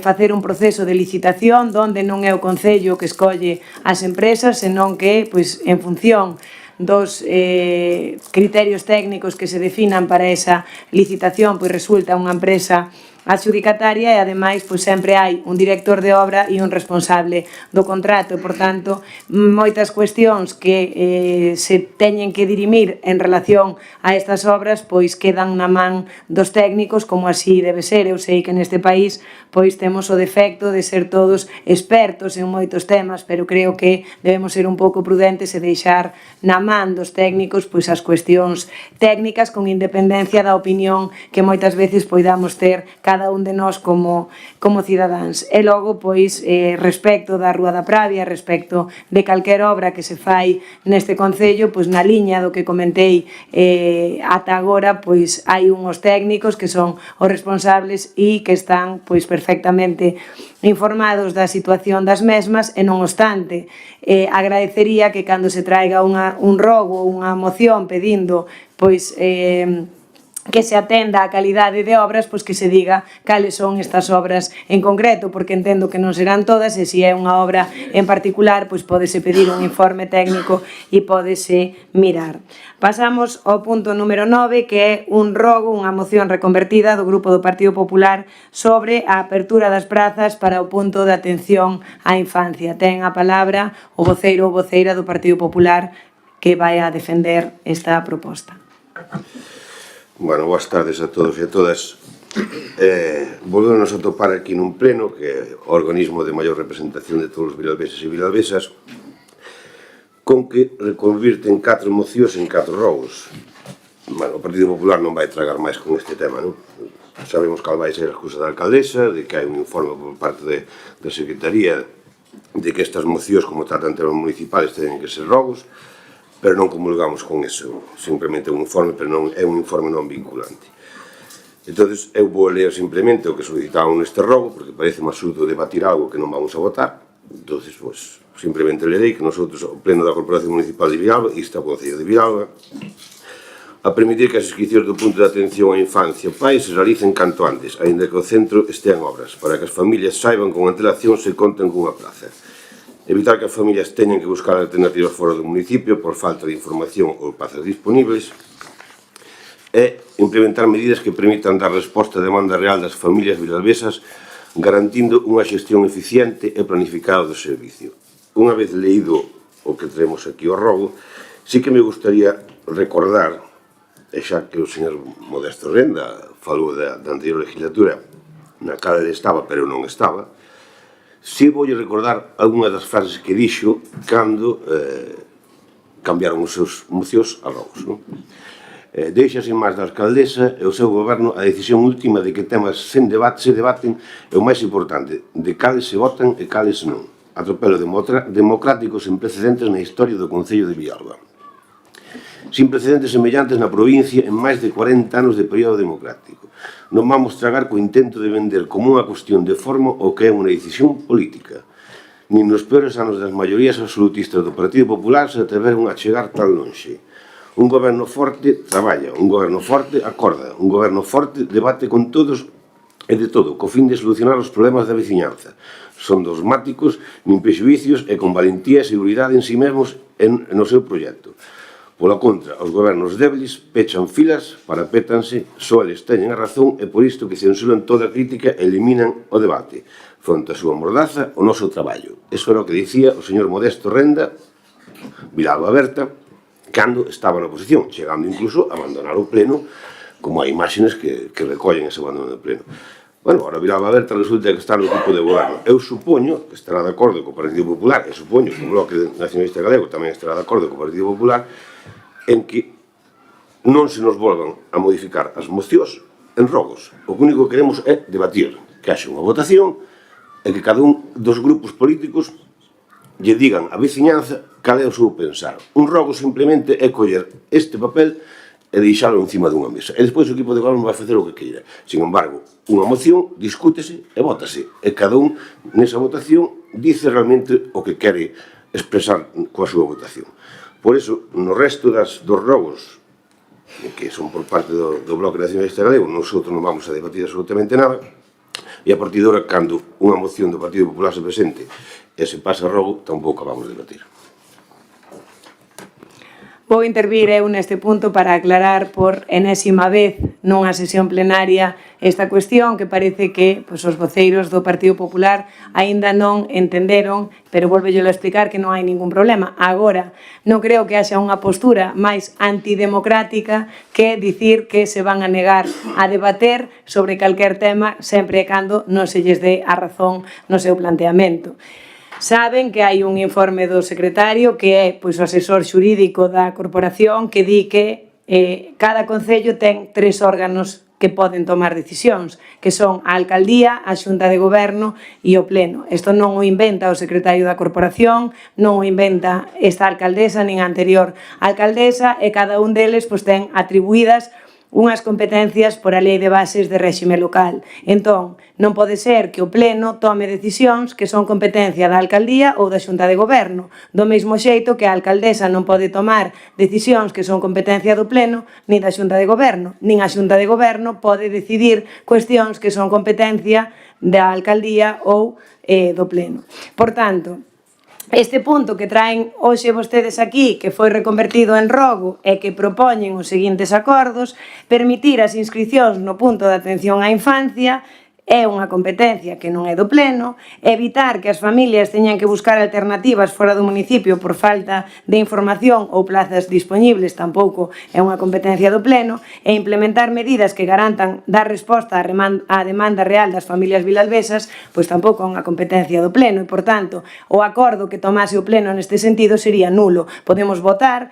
S1: facer un proceso de licitación onde non é o Concello que escolle as empresas, senón que, pois, en función dos criterios técnicos que se definan para esa licitación, pois resulta unha empresa adxudicataria e, ademais, pois sempre hai un director de obra e un responsable do contrato e, por tanto, moitas cuestións que se teñen que dirimir en relación a estas obras pois quedan na man dos técnicos, como así debe ser. Eu sei que neste país pois temos o defecto de ser todos expertos en moitos temas, pero creo que debemos ser un pouco prudentes e deixar na man dos técnicos pois as cuestións técnicas con independencia da opinión que moitas veces poidamos ter cada un de nós como cidadáns. E logo, pois, respecto da Rúa da Pravia, respecto de calquer obra que se fai neste Concello, pois na liña do que comentei ata agora, pois hai unhos técnicos que son os responsables e que están, pois, perfectamente informados da situación das mesmas e, non obstante, agradecería que cando se traiga un rogo ou unha moción pedindo, pois, que se atenda a calidade de obras, pois que se diga cales son estas obras en concreto, porque entendo que non serán todas e se é unha obra en particular, pois pódese pedir un informe técnico e pódese mirar. Pasamos ao punto número 9, que é un rogo, unha moción reconvertida do Grupo do Partido Popular sobre a apertura das prazas para o punto de atención á infancia. Ten a palabra o voceiro ou voceira do Partido Popular que vai a defender esta proposta.
S8: Bueno, boas tardes a todos e a todas. Volvemos a topar aquí nun pleno, que é o organismo de maior representación de todos os vilalbeses e vilalbesas, con que reconvirten 4 mocións en 4 rogos. Bueno, o Partido Popular non vai tragar máis con este tema, non? sabemos cal vai ser a excusa da alcaldesa, de que hai un informe por parte da Secretaría de que estas mocións, como tratan temas municipales, teñen que ser rogos, pero non comulgamos con eso. Simplemente un informe, pero non é un informe non vinculante. Entón, eu vou ler simplemente o que solicitaban neste rogo, porque parece máis absurdo debatir algo que non vamos a votar. Entón, pues, simplemente lerei que nosotros, o Pleno da Corporación Municipal de Vilalba, e está o Concello de Vilalba, a permitir que as inscripcións do punto de atención á infancia e pais se realicen canto antes, aínda que o centro estea en obras, para que as familias saiban con antelación se contan cunha plaza. Evitar que as familias teñan que buscar alternativas fora do municipio por falta de información ou plazas disponibles, e implementar medidas que permitan dar resposta á demanda real das familias vilalbesas, garantindo unha xestión eficiente e planificada do servicio. Unha vez leído o que traemos aquí ao rogo, sí que me gustaría recordar, e xa que o señor Modesto Renda falou da anterior legislatura na cal ele estaba, pero non estaba, si voulle recordar algunha das frases que dixo cando cambiaron os seus mocións a rogos. Deixa sin máis da alcaldesa e o seu goberno a decisión última de que temas se debaten é o máis importante, de cales se votan e cales non. Atropelo democrático sen precedentes na historia do Concello de Vilalba. Sin precedentes semellantes na provincia en máis de 40 anos de período democrático. Non vamos tragar co intento de vender como unha cuestión de forma o que é unha decisión política. Nin nos peores anos das maiorías absolutistas do Partido Popular se atreveron a chegar tan lonxe. Un goberno forte traballa, un goberno forte acorda, un goberno forte debate con todos e de todo, co fin de solucionar os problemas da veciñanza. Son dogmáticos, nin prexuicios e con valentía e seguridade en si mesmos no seu proxecto. Pola contra, os gobernos débiles pechan filas, parapétanse, só eles teñen a razón e por isto que censuran toda a crítica e eliminan o debate. Fronte a súa mordaza, o noso traballo. Eso era o que dicía o señor Modesto Renda, Vilalba Aberta, cando estaba na oposición, chegando incluso a abandonar o pleno, como hai imágenes que recollen ese abandono do pleno. Bueno, ahora Vilalba Aberta resulta que está no equipo de goberno. Eu supoño que estará de acordo co Partido Popular, e supoño que o Bloque Nacionalista Galego tamén estará de acordo co Partido Popular, en que non se nos volvan a modificar as mocións en rogos. O único que queremos é debatir, que haxe unha votación e que cada un dos grupos políticos lle digan a veciñanza cal é o seu pensar. Un rogo simplemente é coller este papel e deixalo encima dunha mesa. E despois o equipo de goberno vai facer o que queira. Sin embargo, unha moción discútese e vótase. E cada un nesa votación dice realmente o que quere expresar coa súa votación. Por iso, no resto dos rogos que son por parte do Bloque Nacionalista Galego, nosotros non vamos a debatir absolutamente nada, e a partir de ahora, cando unha moción do Partido Popular se presente e se pasa a rogo, tampouco vamos a debatir.
S1: Vou intervir eu neste punto para aclarar por enésima vez nunha sesión plenaria esta cuestión que parece que os voceiros do Partido Popular aínda non entenderon, pero volvellelo a explicar que non hai ningún problema. Agora, non creo que haxa unha postura máis antidemocrática que dicir que se van a negar a debater sobre calquer tema sempre e cando non se lles dé a razón no seu planteamento. Saben que hai un informe do secretario que é o asesor xurídico da corporación que di que cada concello ten 3 órganos que poden tomar decisións, que son a alcaldía, a xunta de goberno e o pleno. Isto non o inventa o secretario da corporación, non o inventa esta alcaldesa nin a anterior alcaldesa e cada un deles ten atribuídas unhas competencias por a Lei de Bases de Réxime Local. Entón, non pode ser que o Pleno tome decisións que son competencia da Alcaldía ou da Xunta de Goberno, do mesmo xeito que a Alcaldesa non pode tomar decisións que son competencia do Pleno nin da Xunta de Goberno, nin a Xunta de Goberno pode decidir cuestións que son competencia da Alcaldía ou do Pleno. Por tanto, este punto que traen hoxe vostedes aquí, que foi reconvertido en rogo e que propoñen os seguintes acordos, permitir as inscricións no punto de atención á infancia é unha competencia que non é do Pleno, evitar que as familias teñan que buscar alternativas fora do municipio por falta de información ou plazas disponibles tampouco é unha competencia do Pleno, e implementar medidas que garantan dar resposta á demanda real das familias vilalbesas, pois tampouco é unha competencia do Pleno, e, por tanto, o acordo que tomase o Pleno neste sentido sería nulo. Podemos votar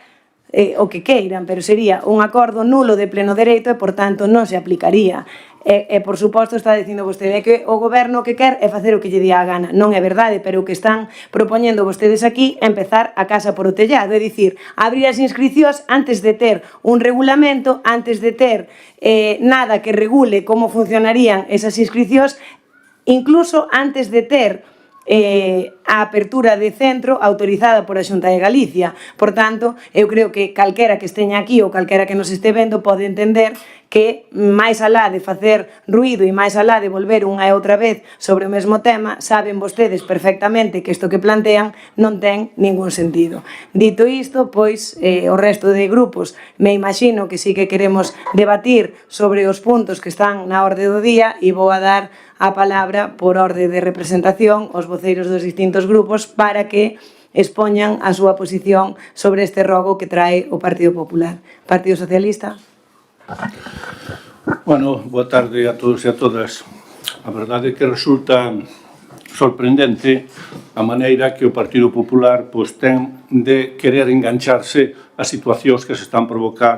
S1: o que queiran, pero sería un acordo nulo de pleno dereito e, por tanto, non se aplicaría. E, por suposto, está dicindo vostede que o goberno que quer é facer o que lle día a gana. Non é verdade, pero o que están propoñendo vostedes aquí é empezar a casa por o tellado, é dicir, abrir as inscricións antes de ter un regulamento, antes de ter nada que regule como funcionarían esas inscricións, incluso antes de ter a apertura de centro autorizada por a Xunta de Galicia. Por tanto, eu creo que calquera que esteña aquí ou calquera que nos este vendo pode entender que máis alá de facer ruído e máis alá de volver unha e outra vez sobre o mesmo tema, saben vostedes perfectamente que isto que plantean non ten ningún sentido. Dito isto, pois, o resto de grupos me imagino que sí que queremos debatir sobre os puntos que están na orde do día e vou a dar a palabra por orde de representación aos voceiros dos distintos grupos para que expoñan a súa posición sobre este rogo que trae o Partido Popular. Partido Socialista.
S9: Bueno, boa tarde a todos e a todas. A verdade é que resulta sorprendente a maneira que o Partido Popular ten de querer engancharse a situacións que se están a provocar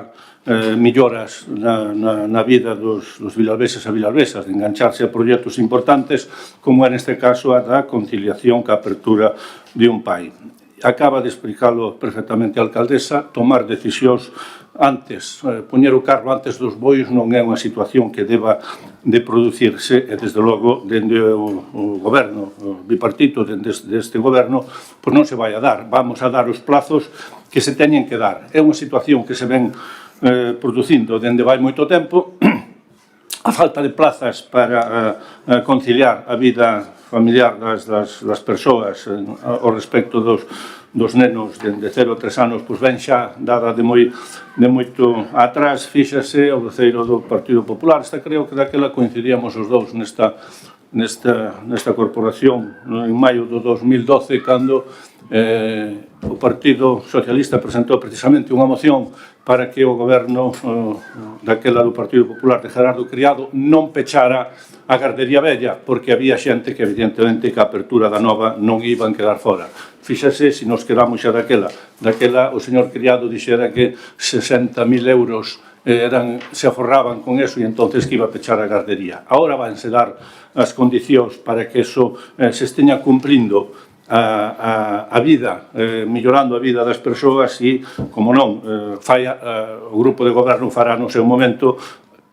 S9: melloras na vida dos vilalveses e vilalvesas, de engancharse a proxectos importantes como é neste caso a da conciliación ca apertura de un pai. Acaba de explicarlo perfectamente a alcaldesa, tomar decisións antes, poñer o carro antes dos bois non é unha situación que deba de producirse e desde logo dende o goberno bipartito, deste goberno, pois non se vai a dar. Vamos a dar os plazos que se teñen que dar. É unha situación que se ven producindo dende vai moito tempo, a falta de plazas para conciliar a vida familiar das persoas ao respecto dos nenos de 0 a 3 anos, pois ven xa dada de moito atrás. Fíxase o voceiro do Partido Popular, creo que daquela coincidíamos os dous nesta corporación en maio do 2012, cando o Partido Socialista presentou precisamente unha moción para que o goberno daquela do Partido Popular de Gerardo Criado non pechara a gardería vella, porque había xente que evidentemente que a apertura da nova non iban quedar fora. Fíxase, se nos quedamos xa daquela o señor Criado dixera que 60.000 euros se aforraban con eso e entonces que iba a pechar a gardería. Ahora vanse dar as condicións para que eso se esteña cumplindo a vida, mellorando a vida das persoas e, como non, o grupo de goberno fará no seu momento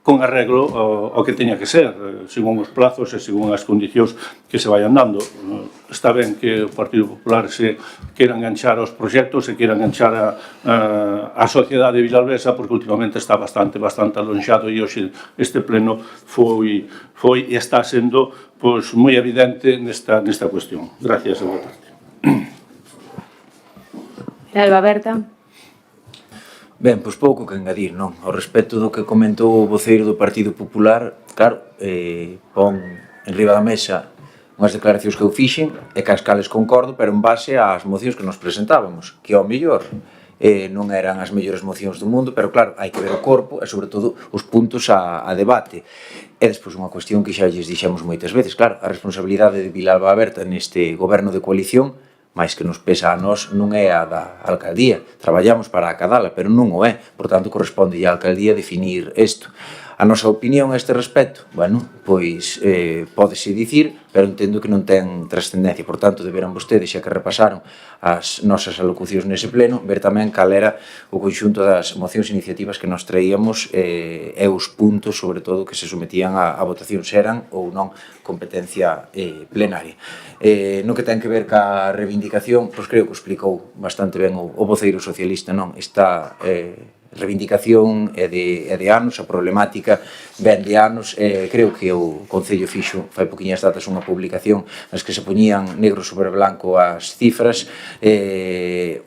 S9: con arreglo ao que teña que ser, según os plazos e según as condicións que se vayan dando. Está ben que o Partido Popular se queira enganchar aos proxectos, se queira enganchar a sociedade vilalvesa, porque últimamente está bastante alonxado e hoxe este pleno foi e está sendo moi evidente nesta cuestión. Gracias e boa tarde.
S1: Alba Berta.
S4: Ben, pois pouco que engadir, non? Ao respecto do que comentou o voceiro do Partido Popular, claro, pon en riba da mesa unhas declaracións que eu fixen e que as cales concordo, pero en base ás mocións que nos presentábamos, que ao mellor non eran as mellores mocións do mundo, pero claro, hai que ver o corpo e sobre todo os puntos a debate. E despois unha cuestión que xa lles dixemos moitas veces, claro, a responsabilidade de Vilalba Berta neste goberno de coalición, máis que nos pesa a nós, non é a da alcaldía. Traballamos para acadala, pero non o é. Por tanto, corresponde á alcaldía definir isto. A nosa opinión a este respecto, bueno, pois pódese dicir, pero entendo que non ten trascendencia. Por tanto, deberán vostedes, xa que repasaron as nosas alocucións nese pleno, ver tamén cal era o conxunto das mocións e iniciativas que nos traíamos e os puntos, sobre todo, que se sometían a votación, se eran ou non competencia plenaria. No que ten que ver ca reivindicación, pois creo que o explicou bastante ben o voceiro socialista, non? Esta reivindicación é de anos, a problemática ven de anos, creo que o Concello fixo fai poquinhas datas unha publicación nas que se poñían negro sobre blanco as cifras,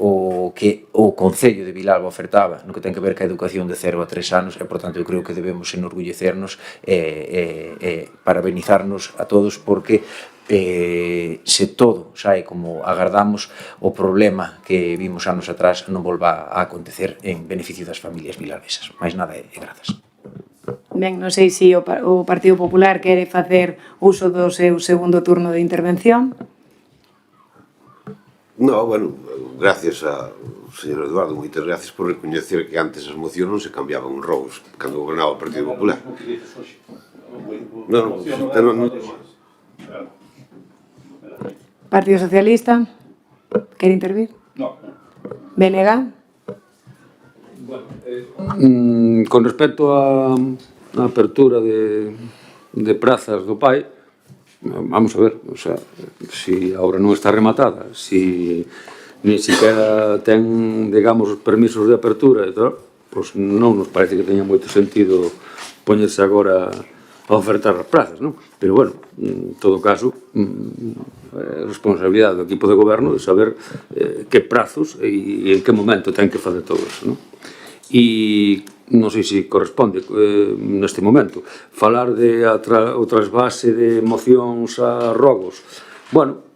S4: o que o Concello de Vilalba ofertaba no que ten que ver ca educación de 0 a 3 anos e, por tanto, eu creo que debemos enorgullecernos e parabenizarnos a todos porque se todo sae como agardamos, o problema que vimos anos atrás non volva a acontecer en beneficio das familias vilalvesas. Mais nada e grazas.
S1: Ben, non sei se o Partido Popular quere facer uso do seu segundo turno de intervención.
S8: No, bueno, gracias a señor Eduardo, moitas gracias por recoñecer que antes as mocións non se cambiaban os robos cando gobernaba o Partido Popular. Non.
S1: Partido Socialista, quere intervir?
S9: No.
S1: BNG?
S7: Con respecto á apertura de prazas do PAI, vamos a ver, o sea, si a obra non está rematada, si ni siquiera ten, digamos, os permisos de apertura e tal, pois non nos parece que teña moito sentido poñerse agora a ofertar as plazas, non? Pero, bueno, en todo caso, é responsabilidade do equipo de goberno de saber que prazos e en que momento ten que facer todo eso, non? E non sei se corresponde neste momento falar de o trasvase de mocións a rogos. Bueno,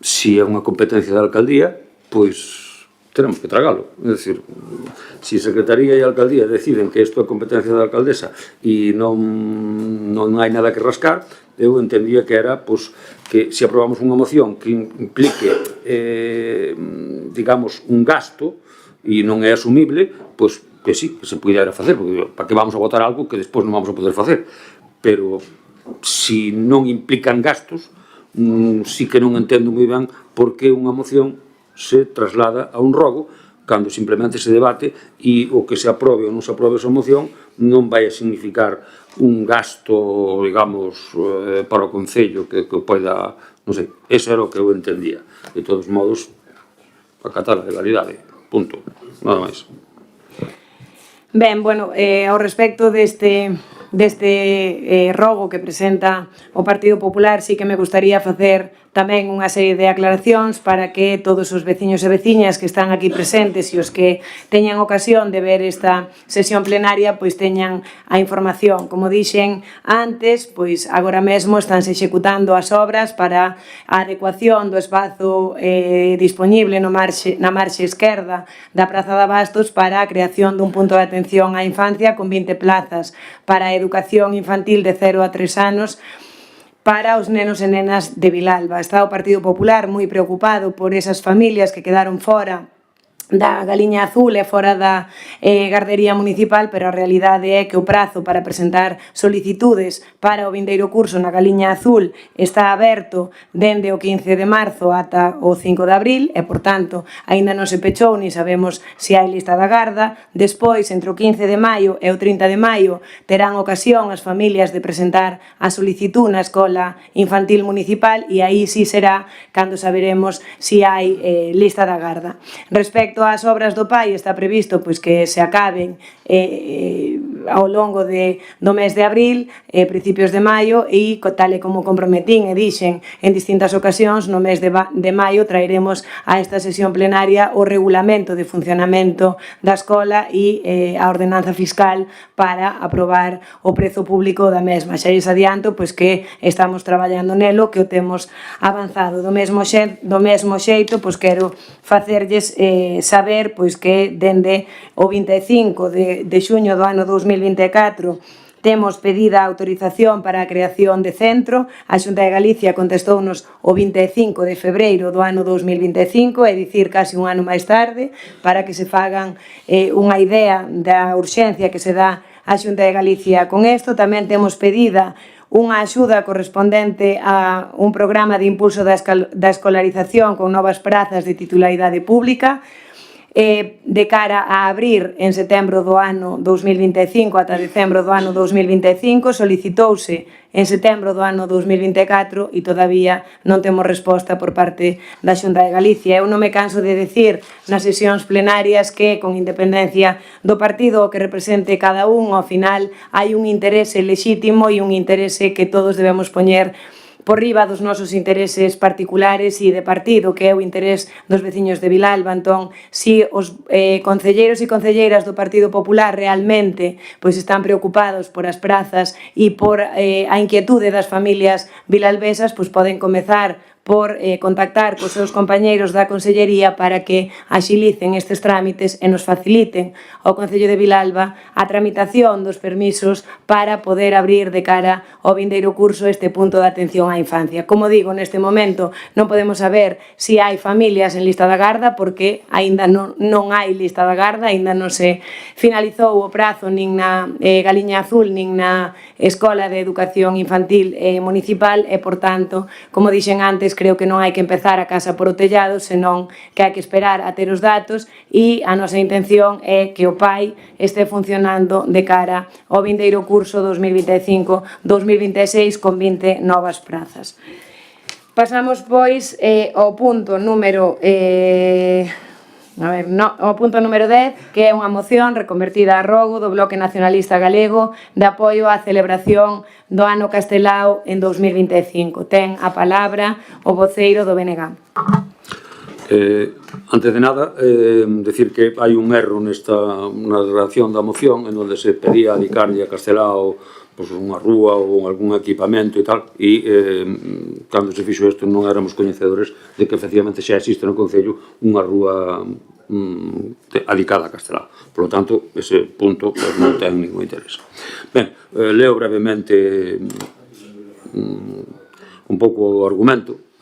S7: se é unha competencia da alcaldía, pois tenemos que tragalo. É dicir, se Secretaría e Alcaldía deciden que isto é competencia da alcaldesa e non hai nada que rascar, eu entendía que era, pois, que se aprobamos unha moción que implique, digamos, un gasto e non é asumible, pois que sí, que se puidera facer, porque para que vamos a votar algo que despois non vamos a poder facer. Pero se non implican gastos, sí que non entendo moi ben por que unha moción se traslada a un rogo cando simplemente se debate e o que se aprobe ou non se aprobe esa moción non vai a significar un gasto, digamos, para o Concello que poida, non sei, ese era o que eu entendía. De todos modos, acatar a legalidade, punto, nada máis.
S1: Ben, bueno, ao respecto deste rogo que presenta o Partido Popular, sí que me gustaría facer tamén unha serie de aclaracións para que todos os veciños e veciñas que están aquí presentes e os que teñan ocasión de ver esta sesión plenaria pois teñan a información. Como dixen antes, pois agora mesmo estánse executando as obras para a adecuación do espazo disponible na marxe esquerda da Praza de Abastos para a creación dun punto de atención á infancia con 20 plazas para a educación infantil de 0 a 3 anos para os nenos e nenas de Vilalba. Está o Partido Popular moi preocupado por esas familias que quedaron fora da Galiña Azul e fora da gardería municipal, pero a realidade é que o prazo para presentar solicitudes para o vindeiro curso na Galiña Azul está aberto dende o 15 de marzo ata o 5 de abril e, por tanto, aínda non se pechou ni sabemos se hai lista da garda. Despois, entre o 15 de maio e o 30 de maio, terán ocasión as familias de presentar a solicitud na Escola Infantil Municipal e aí sí será cando saberemos se hai lista da garda. Respecto ás obras do PAI, está previsto pois que se acaben ao longo do mes de abril, principios de maio, e tal e como comprometín e dixen en distintas ocasións, no mes de maio traeremos a esta sesión plenaria o regulamento de funcionamento da escola e a ordenanza fiscal para aprobar o prezo público da mesma. Xa lles adianto pois que estamos traballando nelo, que o temos avanzado. Do mesmo xeito, pois quero facerlles saber pois que dende o 25 de xuño do ano 2024 temos pedida a autorización para a creación de centro. A Xunta de Galicia contestounos o 25 de febreiro do ano 2025, é dicir, casi un ano máis tarde, para que se fagan unha idea da urxencia que se dá a Xunta de Galicia con isto. Tamén temos pedida unha axuda correspondente a un programa de impulso da escolarización con novas prazas de titularidade pública, de cara a abrir en setembro do ano 2025 ata decembro do ano 2025. Solicitouse en setembro do ano 2024 e todavía non temos resposta por parte da Xunta de Galicia. Eu non me canso de decir nas sesións plenarias que, con independencia do partido que represente cada un, ao final hai un interese lexítimo e un interese que todos debemos poñer por riba dos nosos intereses particulares e de partido, que é o interés dos veciños de Vilalba. Entón, se os concelleiros e concelleiras do Partido Popular realmente pois están preocupados por as prazas e por a inquietude das familias vilalbesas, pois poden comezar por contactar cos seus compañeiros da Consellería para que axilicen estes trámites e nos faciliten ao Concello de Vilalba a tramitación dos permisos para poder abrir de cara ao vindeiro curso este punto de atención á infancia. Como digo, neste momento non podemos saber se hai familias en lista de agarda porque aínda non hai lista de agarda, aínda non se finalizou o prazo nin na Galiña Azul nin na Escola de Educación Infantil Municipal e, por tanto, como dixen antes, creo que non hai que empezar a casa por o tellado, senón que hai que esperar a ter os datos e a nosa intención é que o PAI este funcionando de cara ao vindeiro curso 2025-2026 con 20 novas prazas. Pasamos, pois, ao punto número... o punto número 10, que é unha moción reconvertida a rogo do Bloque Nacionalista Galego de apoio á celebración do Ano Castelao en 2025. Ten a palabra o voceiro do BNG.
S7: Antes de nada, decir que hai un erro na redacción da moción en onde se pedía dedicarlle a Castelao unha rúa ou algún equipamento e tal, e cando se fixo isto non éramos coñecedores de que efectivamente xa existe no Concello unha rúa dedicada a Castelao. Por lo tanto, ese punto non ten ningún interés. Ben, leo brevemente un pouco o argumento.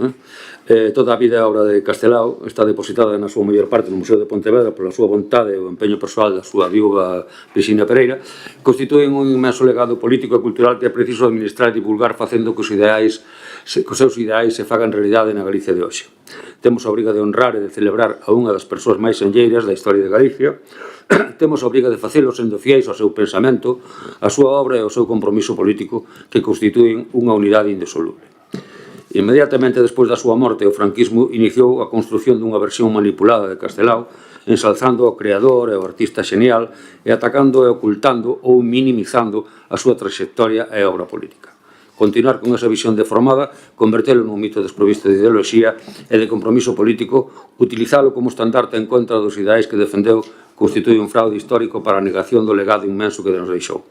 S7: Toda a vida e obra de Castelao está depositada na súa maior parte no Museo de Pontevedra pola súa vontade e o empeño persoal da súa viúva Virxinia Pereira, constitúen un inmenso legado político e cultural que é preciso administrar e divulgar facendo que os seus ideais se fagan realidade na Galicia de hoxe. Temos a obriga de honrar e de celebrar a unha das persoas máis senlleiras da historia de Galicia. Temos a obriga de facelo sendo fiéis ao seu pensamento, a súa obra e ao seu compromiso político que constitúen unha unidade indisoluble. Inmediatamente despois da súa morte, o franquismo iniciou a construción dunha versión manipulada de Castelao, ensalzando ao creador e ao artista xenial e atacando e ocultando ou minimizando a súa trayectoria e obra política. Continuar con esa visión deformada, convertelo nun mito desprovisto de ideoloxía e de compromiso político, utilizalo como estandarte en contra dos ideais que defendeu, constitúe un fraude histórico para a negación do legado inmenso que nos deixou.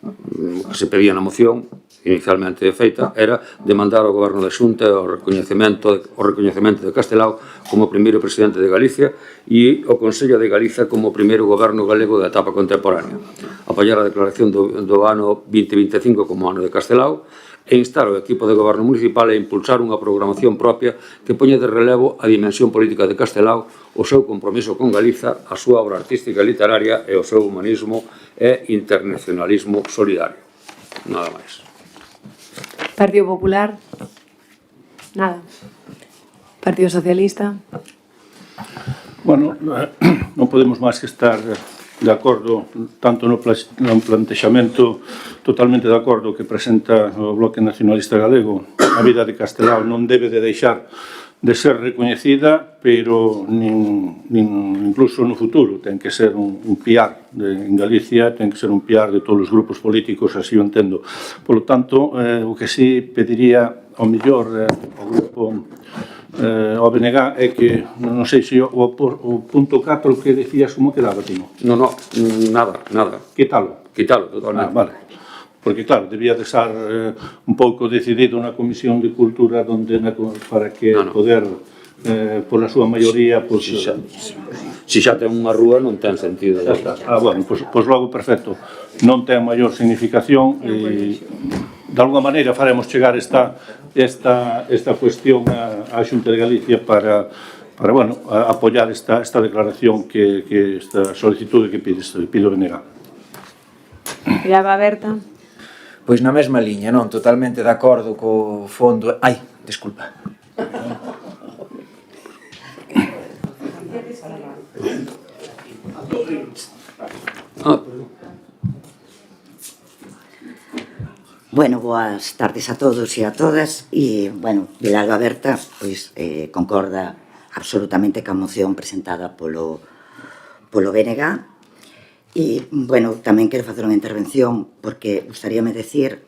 S7: O que se pedía na moción inicialmente feita era demandar ao Goberno da Xunta o recoñecemento de Castelao como primeiro presidente de Galicia e o Consello de Galiza como primeiro goberno galego da etapa contemporánea, apoiar a declaración do ano 2025 como ano de Castelao e instar o equipo de goberno municipal a impulsar unha programación propia que poña de relevo a dimensión política de Castelao, o seu compromiso con Galiza, a súa obra artística e literaria e o seu humanismo e internacionalismo solidario. Nada máis.
S1: Partido Popular? Nada. Partido Socialista?
S9: Bueno, non podemos máis que estar de acordo tanto no plantexamento, totalmente de acordo que presenta o Bloque Nacionalista Galego. A vida de Castelao non debe de deixar de ser recoñecida, pero incluso no futuro ten que ser un piar en Galicia, ten que ser un piar de todos os grupos políticos, así o entendo. Por lo tanto, o que sí pediría ao mellor ao grupo ao BNG é que, non sei se o punto 4 que decías como quedaba, Timo?
S7: Non, nada.
S9: Quítalo.
S7: Quítalo, totalmente.
S9: Vale. Porque, claro, debía de ser un pouco decidido na Comisión de Cultura para que poder, pola súa maioría...
S7: Si xa ten unha rúa non ten sentido.
S9: Bueno, pois logo, perfecto. Non ten maior significación e, de alguna maneira, faremos chegar esta cuestión á Xunta de Galicia para apoiar esta declaración, esta solicitude que pido BNG.
S1: Miraba Berta.
S4: Pois na mesma liña, non? Totalmente de acordo co fondo... Ai, desculpa.
S10: Bueno, boas tardes a todos e a todas e, bueno, Vilalba Berta pois concorda absolutamente ca moción presentada polo BNG. E, bueno, tamén quero facer unha intervención porque gustaríame decir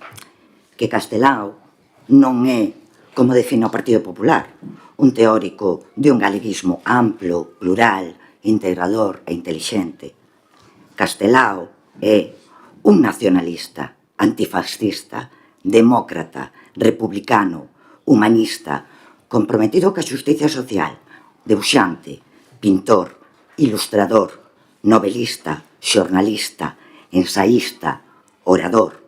S10: que Castelao non é, como define o Partido Popular, un teórico de un galeguismo amplo, plural, integrador e intelixente. Castelao é un nacionalista, antifascista, demócrata, republicano, humanista, comprometido ca xusticia social, debuxante, pintor, ilustrador, novelista, xornalista, ensaísta, orador,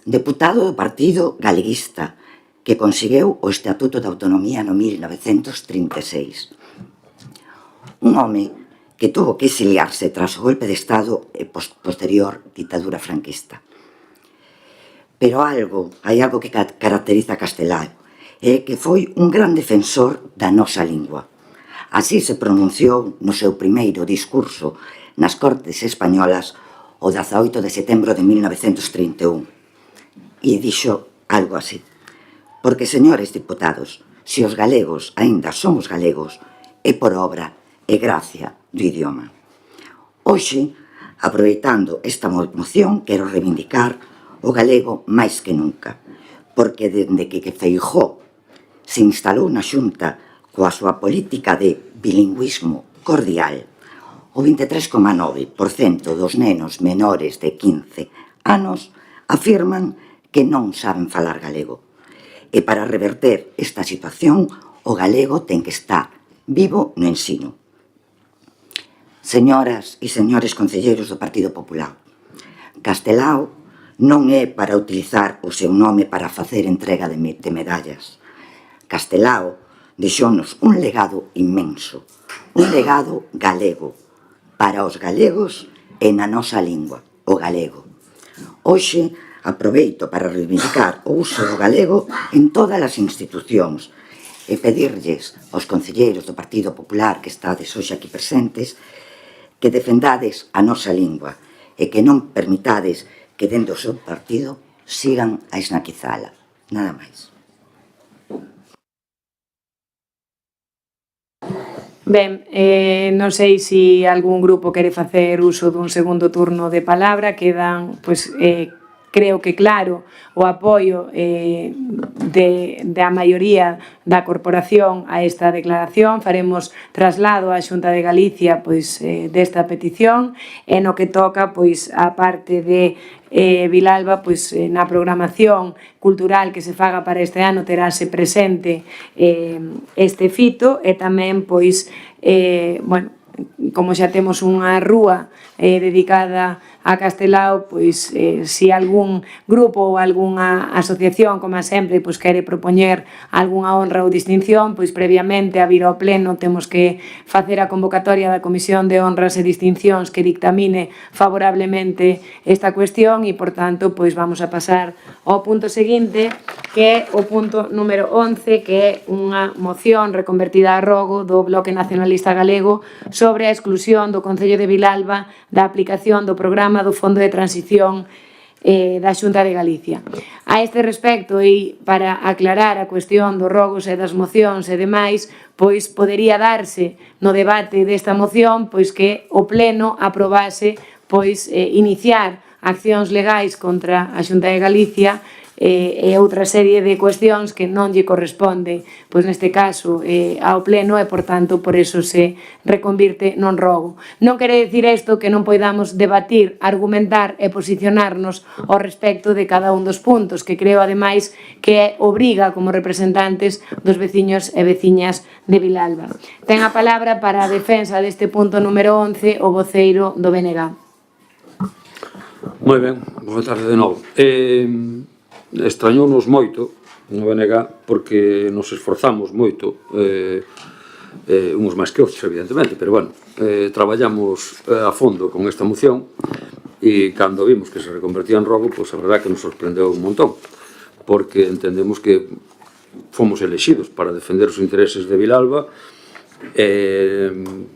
S10: deputado do Partido Galeguista, que conseguiu o Estatuto de Autonomía no 1936. Un home que tuvo que exiliarse tras o golpe de Estado e posterior ditadura franquista. Pero hai algo que caracteriza a Castelao, é que foi un gran defensor da nosa lingua. Así se pronunciou no seu primeiro discurso nas Cortes Españolas o 18 de setembro de 1931. E dixo algo así: porque, señores diputados, se os galegos aínda somos galegos, é por obra e gracia do idioma. Hoxe, aproveitando esta moción, quero reivindicar o galego máis que nunca, porque dende que Feijóo se instalou na Xunta coa súa política de bilingüismo cordial, o 23,9% dos nenos menores de 15 anos afirman que non saben falar galego. E para reverter esta situación, o galego ten que estar vivo no ensino. Señoras e señores concelleiros do Partido Popular, Castelao non é para utilizar o seu nome para facer entrega de medallas. Castelao deixounos un legado inmenso, un legado galego, para os galegos e na nosa lingua, o galego. Hoxe, aproveito para reivindicar o uso do galego en todas as institucións e pedirlles aos concelleiros do Partido Popular que estades hoxe aquí presentes que defendades a nosa lingua e que non permitades que dentro do seu partido sigan a esnaquizala. Nada máis.
S1: Ben, non sei se algún grupo quere facer uso dun segundo turno de palabra. Quedan, pois, creo que claro o apoio da maioría da corporación a esta declaración. Faremos traslado á Xunta de Galicia pois desta petición e no que toca pois a parte de Vilalba, pois na programación cultural que se faga para este ano terase presente este fito e tamén pois bueno, como xa temos unha rúa dedicada a Castelao, pois se algún grupo ou algunha asociación, como sempre, pois quere propoñer algunha honra ou distinción, pois previamente a vir ao pleno temos que facer a convocatoria da Comisión de Honras e Distincións que dictamine favorablemente esta cuestión e, por tanto, pois vamos a pasar ao punto seguinte, que é o punto número 11, que é unha moción reconvertida a rogo do Bloque Nacionalista Galego sobre a exclusión do Concello de Vilalba da aplicación do programa do Fondo de Transición da Xunta de Galicia. A este respecto, e para aclarar a cuestión dos rogos e das mocións e demais, pois podería darse no debate desta moción pois que o Pleno aprobase pois iniciar accións legais contra a Xunta de Galicia e outra serie de cuestións que non lle corresponde, pois neste caso ao Pleno e, por tanto, por eso se reconvirte non rogo. Non quere dicir isto que non poidamos debatir, argumentar e posicionarnos ao respecto de cada un dos puntos, que creo, ademais, que obriga como representantes dos veciños e veciñas de Vilalba. Ten a palabra para a defensa deste punto número 11 o voceiro do BNG.
S7: Moi ben, boa tarde de novo. Extrañounos moito no BNG porque nos esforzamos moito, uns máis que outros, evidentemente, pero bueno, traballamos a fondo con esta moción e cando vimos que se reconvertía en rogo, pois a verdade que nos sorprendeu un montón, porque entendemos que fomos elexidos para defender os intereses de Vilalba e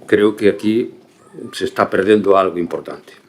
S7: creo que aquí se está perdendo algo importante.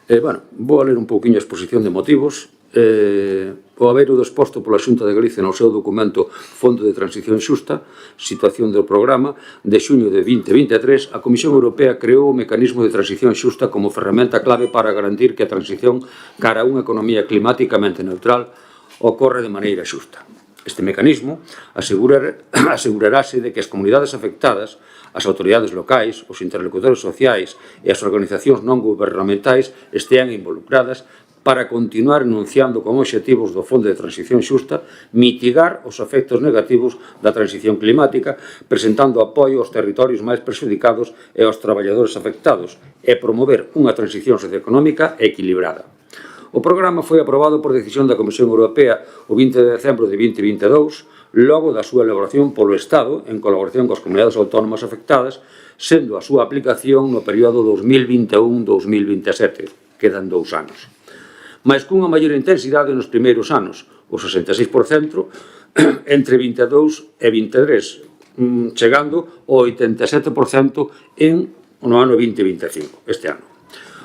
S7: Bueno, vou a ler un pouquinho a exposición de motivos. O habeiro do exposto pola Xunta de Galicia no seu documento Fondo de Transición Xusta, situación do programa, de xuño de 2023, a Comisión Europea creou o mecanismo de transición xusta como ferramenta clave para garantir que a transición cara a unha economía climáticamente neutral ocorre de maneira xusta. Este mecanismo asegurarase de que as comunidades afectadas, as autoridades locais, os interlocutores sociais e as organizacións non gubernamentais estean involucradas para continuar enunciando como obxectivos do Fondo de Transición Xusta mitigar os efectos negativos da transición climática, presentando apoio aos territorios máis perxudicados e aos traballadores afectados e promover unha transición socioeconómica equilibrada. O programa foi aprobado por decisión da Comisión Europea o 20 de decembro de 2022, logo da súa elaboración polo Estado, en colaboración coas comunidades autónomas afectadas, sendo a súa aplicación no período 2021-2027, quedan 2 anos. Mais cunha maior intensidade nos primeiros anos, o 66% entre 22 e 23, chegando ao 87% no ano 2025, este ano.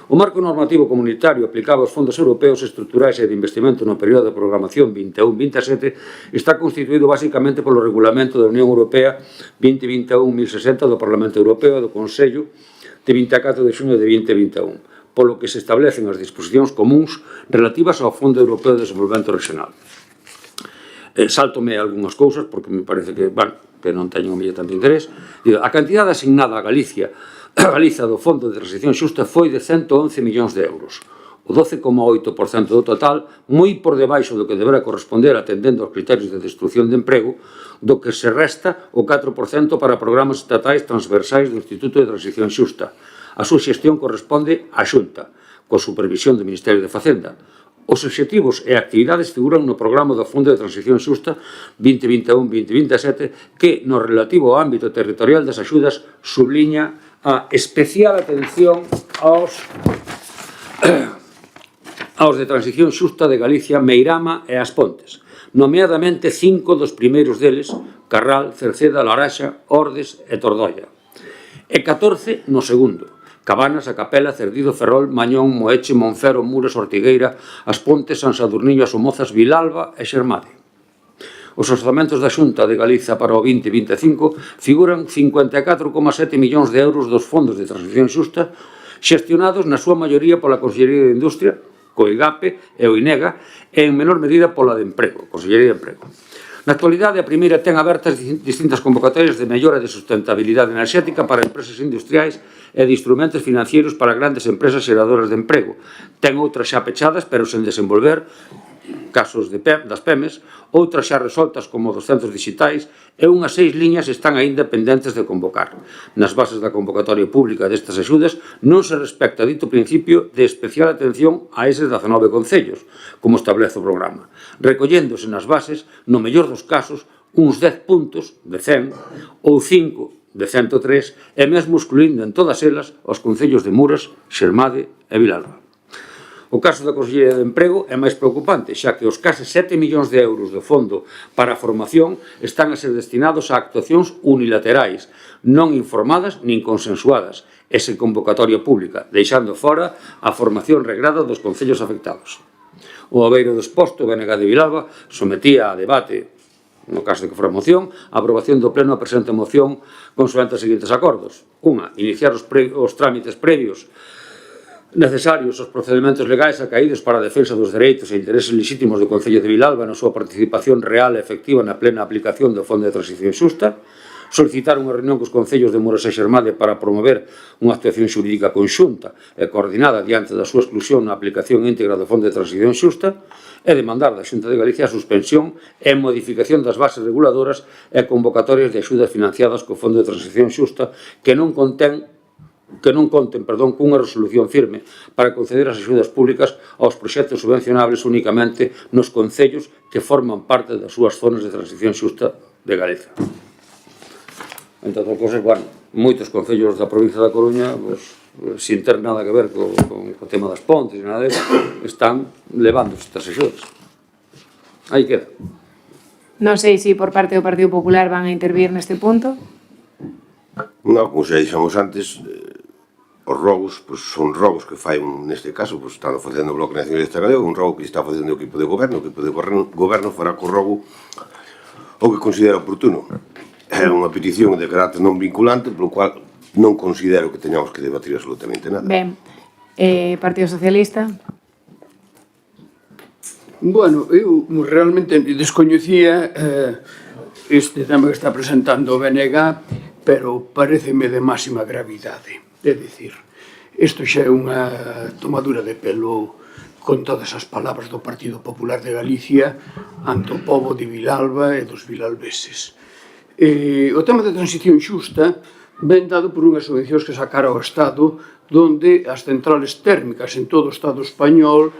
S7: O marco normativo comunitario aplicado aos fondos europeos estruturais e de investimento no período de programación 21-27 está constituído basicamente polo Regulamento da Unión Europea 2021-1060 do Parlamento Europeo e do Consello de 24 de xuño de 2021, polo que se establecen as disposicións comuns relativas ao Fondo Europeo de Desenvolvemento Regional. Saltome algunhas cousas, porque me parece que non teñen o mellor tanto interés. A cantidade asignada a Galiza do Fondo de Transición Xusta foi de 111 millóns de euros, o 12,8% do total, moi por debaixo do que deberá corresponder atendendo aos criterios de destrucción de emprego, do que se resta o 4% para programas estatais transversais do Instituto de Transición Xusta. A súa xestión corresponde á Xunta, coa supervisión do Ministerio de Facenda. Os obxectivos e actividades figuran no programa do Fondo de Transición Xusta 2021-2027 que, no relativo ao ámbito territorial das axudas, subliña a especial atención aos de Transición Xusta de Galicia, Meirama e As Pontes, nomeadamente 5 dos primeiros deles, Carral, Cerceda, Laraxa, Ordes e Tordoia, e 14 no segundo, Cabanas, A Capela, Cerdido, Ferrol, Mañón, Moeche, Monfero, Muras, Ortigueira, As Pontes, San Sadurniño, As Somozas, Vilalba e Xermade. Os orzamentos da Xunta de Galiza para o 2025 figuran 54,7 millóns de euros dos fondos de transición xusta xestionados na súa maioría pola Consellería de Industria, co IGAPE e o INEGA e en menor medida pola de Emprego, Consellería de Emprego. Na actualidade, a primeira ten abertas distintas convocatorias de mellora de sustentabilidade enerxética para empresas industriais e de instrumentos financieros para grandes empresas xeradoras de emprego. Ten outras xa pechadas, pero sen desenvolver, casos das PEMES, outras xa resoltas como dos centros digitais e unhas 6 liñas están aínda pendentes de convocar. Nas bases da convocatoria pública destas axudas non se respecta dito principio de especial atención a eses 19 concellos, como establece o programa, recolléndose nas bases, no mellor dos casos, uns 10 puntos de 100 ou 5 de 103 e mesmo excluindo en todas elas os concellos de Muras, Xermade e Vilalba. O caso da Consellería de Emprego é máis preocupante, xa que os case 7 millóns de euros do fondo para a formación están a ser destinados a actuacións unilaterais, non informadas nin consensuadas, e sen convocatoria pública, deixando fora a formación regrada dos concellos afectados. O abeiro do exposto, o BNG de Vilalba, sometía a debate, no caso de que fora moción, a aprobación do Pleno a presente moción consoante os seguintes acordos. 1. Iniciar os trámites previos necesarios aos procedementos legais acaídos para a defensa dos dereitos e intereses lexítimos do Concello de Vilalba na súa participación real e efectiva na plena aplicación do Fondo de Transición Xusta, solicitar unha reunión cos concellos de Muras e Xermade para promover unha actuación xurídica conxunta e coordinada diante da súa exclusión na aplicación íntegra do Fondo de Transición Xusta e demandar da Xunta de Galicia a suspensión e modificación das bases reguladoras e convocatorias de axudas financiadas co Fondo de Transición Xusta que non conten cunha resolución firme para conceder as axudas públicas aos proxectos subvencionables únicamente nos concellos que forman parte das súas zonas de transición xusta de Galiza. Entre outras cousas, moitos concellos da provincia da Coruña, sin ter nada que ver co tema das pontes e nada disso, están levando estas axudas. Aí queda.
S1: Non sei se por parte do Partido Popular van a intervir neste punto.
S8: Non, como xa dixemos antes, os robos son robos que fai, neste caso, están facendo o Bloque Nacionalista Galego, un robo que está facendo o equipo de goberno, fará co robo o que considera oportuno. É unha petición de carácter non vinculante, polo cual non considero que teñamos que debatir absolutamente nada.
S1: Ben, Partido Socialista.
S5: Bueno, eu realmente descoñecía este tema que está presentando o BNG, pero pareceme de máxima gravidade. É dicir, isto xa é unha tomadura de pelo con todas as palabras do Partido Popular de Galicia ante o pobo de Vilalba e dos vilalbeses. O tema da transición xusta ven dado por unhas subvencións que sacara o Estado, donde as centrales térmicas en todo o Estado español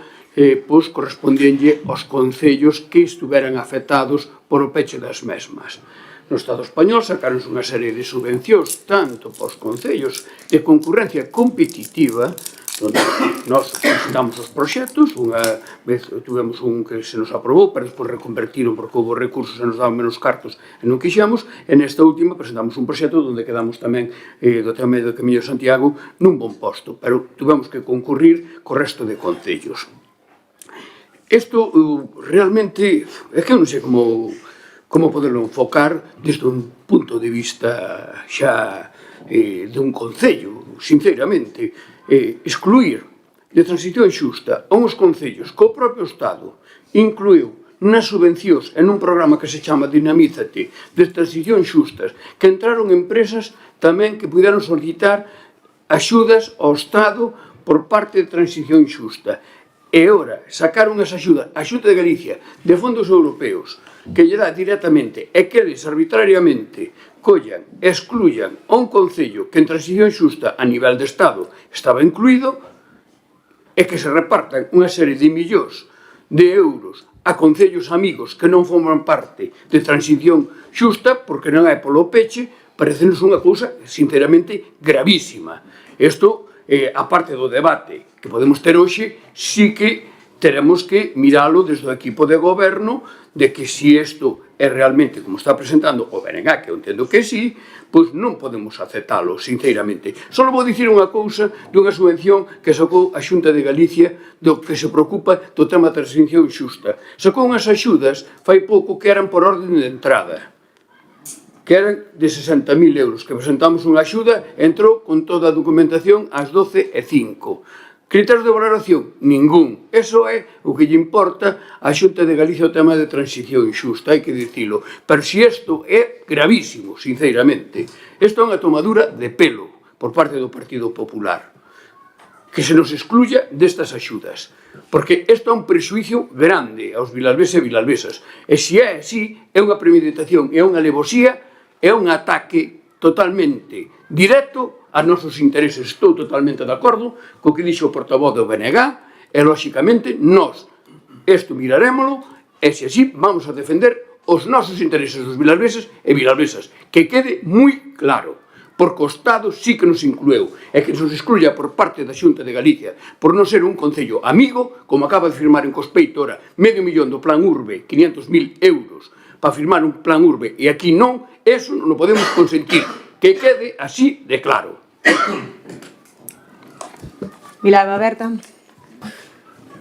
S5: pois correspondíanlle aos concellos que estuveran afectados por o peche das mesmas. No Estado español sacaronse unha serie de subvencións tanto para os concellos de concurrencia competitiva, onde nós presentamos os proxectos, unha vez tivemos un que se nos aprobou, pero despois reconvertiron porque houve recursos e nos daban menos cartos e non quixemos, e nesta última presentamos un proxecto onde quedamos tamén do tema do Camiño de Santiago nun bon posto, pero tivemos que concurrir co resto de concellos. Isto realmente é que eu non sei como poderlo enfocar desde un punto de vista xa dun concello, sinceramente. Excluir de transición xusta a uns concellos que o propio Estado incluiu nas subvencións en un programa que se chama Dinamízate de transición xustas, que entraron empresas tamén que puderon solicitar axudas ao Estado por parte de transición xusta. E ora, sacaron esa axuda, a Xunta de Galicia, de fondos europeos, que lle dá directamente e que eles arbitrariamente collan e excluyan a un concello que en transición xusta a nivel de Estado estaba incluído e que se repartan unha serie de millóns de euros a concellos amigos que non forman parte de transición xusta porque non é polo peche, parecenos unha cousa sinceramente gravísima. Isto, a parte do debate que podemos ter hoxe, sí que teremos que miralo desde o equipo de goberno de que si isto é realmente como está presentando o BNG, que eu entendo que sí, pois non podemos aceptalo, sinceramente. Só vou dicir unha cousa dunha subvención que sacou a Xunta de Galicia do que se preocupa do tema da transición xusta. Sacou unhas axudas fai pouco que eran por orden de entrada, que eran de 60.000 euros, que presentamos unha axuda, entrou con toda a documentación ás 12:05. Criterios de valoración? Ningún. Eso é o que lle importa a Xunta de Galicia o tema de transición xusta, hai que dicilo. Pero si isto é gravísimo, sinceramente. Isto é unha tomadura de pelo por parte do Partido Popular, que se nos excluya destas axudas. Porque isto é un prexuicio grande aos vilalbeses e vilalbesas. E se é así, é unha premeditación, é unha alevosía, é un ataque totalmente directo aos nosos intereses. Estou totalmente de acordo co que dixo o portavoz do BNG e, lóxicamente, nós isto mirarémolo e, se así, vamos a defender os nosos intereses dos vilalbeses e vilalbesas. Que quede moi claro, porque o Estado sí que nos inclueu e que nos excluya por parte da Xunta de Galicia por non ser un concello amigo, como acaba de firmar en Cospeito ora, 500.000 do Plan Urbe, 500.000 euros para firmar un Plan Urbe, e aquí non, eso non o podemos consentir. Que quede así de claro.
S1: Vilalba Berta.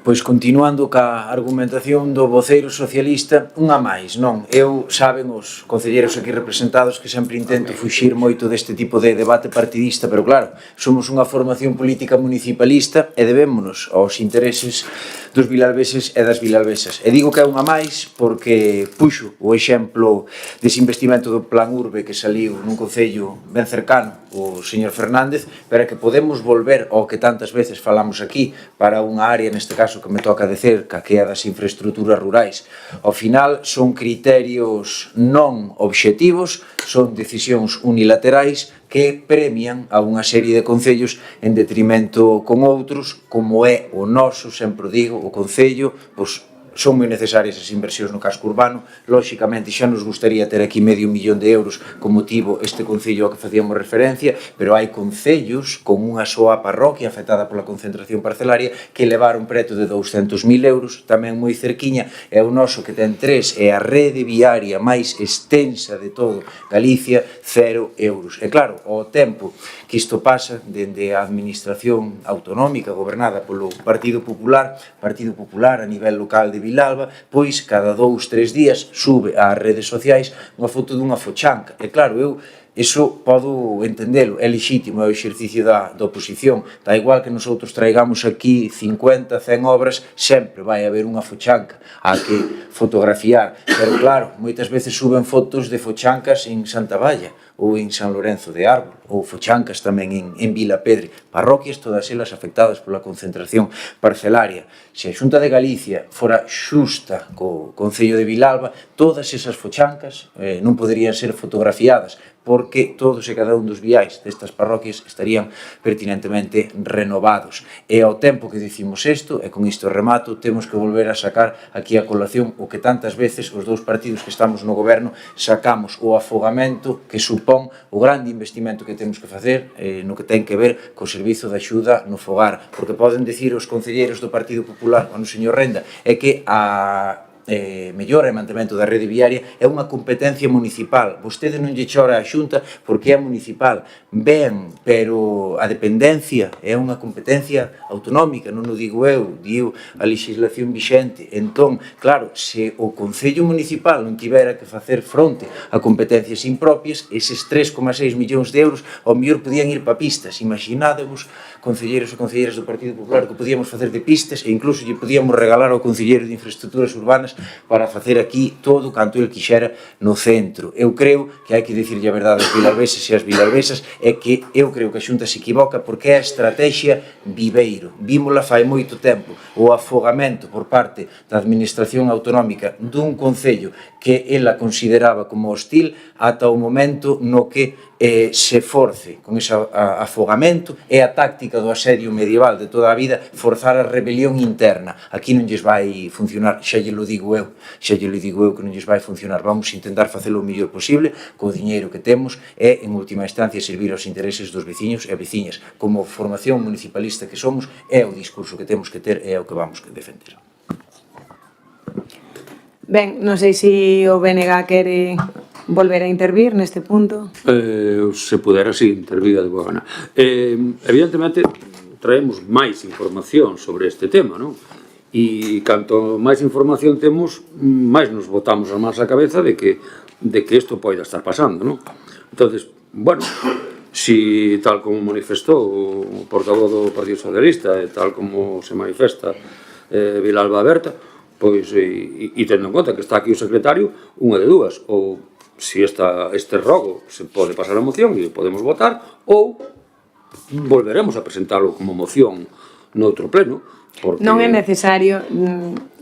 S4: Pois continuando ca argumentación do voceiro socialista, unha máis, non? Eu saben os concelleiros aquí representados que sempre intento fuxir moito deste tipo de debate partidista, pero claro, somos unha formación política municipalista e debémonos aos intereses dos vilalbeses e das vilalbesas. E digo que é unha máis porque puxo o exemplo dese investimento do Plan Urbe que saliu nun concello ben cercano, o señor Fernández, pero que podemos volver ao que tantas veces falamos aquí para unha área, neste caso, que me toca de cerca, que é das infraestructuras rurais. Ao final, son criterios non obxectivos, son decisións unilaterais que premian a unha serie de concellos en detrimento con outros, como é o noso, sempre digo, o concello, pois son moi necesarias as inversións no casco urbano. Lóxicamente, xa nos gustaría ter aquí medio millón de euros como tivo este concello ao que facíamos referencia, pero hai concellos con unha soa parroquia afectada pola concentración parcelaria que levaron preto de 200.000 euros, tamén moi cerquiña, é o noso que ten 3, é a rede viaria máis extensa de todo Galicia, 0 euros. E claro, ao tempo que isto pasa dende a administración autonómica gobernada polo Partido Popular a nivel local de Vilalba, pois cada 2-3 días sube ás redes sociais unha foto dunha fochanca. E claro, eu Iso podo entendelo, é lexítimo, é o exercicio da oposición. Da igual que nosotros traigamos aquí 50, 100 obras, sempre vai haber unha fochanca a que fotografiar. Pero claro, moitas veces suben fotos de fochancas en Santa Valla ou en San Lorenzo de Árbol, ou fochancas tamén en Vila Pedre, parroquias todas elas afectadas pola concentración parcelaria. Se a Xunta de Galicia fora xusta co Concello de Vilalba, todas esas fochancas non poderían ser fotografiadas, porque todos e cada un dos viais destas parroquias estarían pertinentemente renovados. E ao tempo que dicimos isto, e con isto remato, temos que volver a sacar aquí a colación o que tantas veces os dous partidos que estamos no goberno sacamos, o afogamento que supón o grande investimento que temos que facer no que ten que ver co servizo de axuda no fogar, porque poden dicir os concelleiros do Partido Popular, o señor Renda, é que a mellora e mantemento da rede viaria é unha competencia municipal. Vostede non lle chora a Xunta porque é municipal. Ben, pero a dependencia é unha competencia autonómica, non o digo eu, digo a legislación vixente. Entón, claro, se o Concello Municipal non tivera que facer fronte a competencias impropias, eses 3,6 millóns de euros ao mellor podían ir para pistas. Imaginádevos, concelleiros e concelleiras do Partido Popular, que podíamos facer de pistas e incluso lle podíamos regalar ao concelleiro de infraestructuras urbanas para facer aquí todo canto el quixera no centro. Eu creo que hai que dicirlle a verdade aos vilalbeses e as vilalbesas, é que eu creo que a Xunta se equivoca porque é a estrategia viveiro. Vímola fai moito tempo, o afogamento por parte da administración autonómica dun concello que ela consideraba como hostil ata o momento no que se force con ese afogamento. É a táctica do asedio medieval de toda a vida, forzar a rebelión interna. Aquí non lles vai funcionar, xa lle lo digo eu que non lles vai funcionar. Vamos intentar facelo o mellor posible co diñeiro que temos e, en última instancia, servir aos intereses dos veciños e veciñas. Como formación municipalista que somos, é o discurso que temos que ter e é o que vamos que defender.
S1: Ben, non sei se o BNG quere volver a intervir neste punto.
S7: Se pudera, sí, intervía de boa gana. Evidentemente, traemos máis información sobre este tema, non? E canto máis información temos, máis nos botamos as mans á cabeza de que isto poida estar pasando, non? Entonces, bueno, si tal como manifestou o portavoz do Partido Socialista e tal como se manifesta Vilalba Berta, pois, e tendo en conta que está aquí o secretario, unha de dúas, ou se este rogo se pode pasar a moción e podemos votar, ou volveremos a presentalo como moción noutro pleno.
S1: Non é necesario,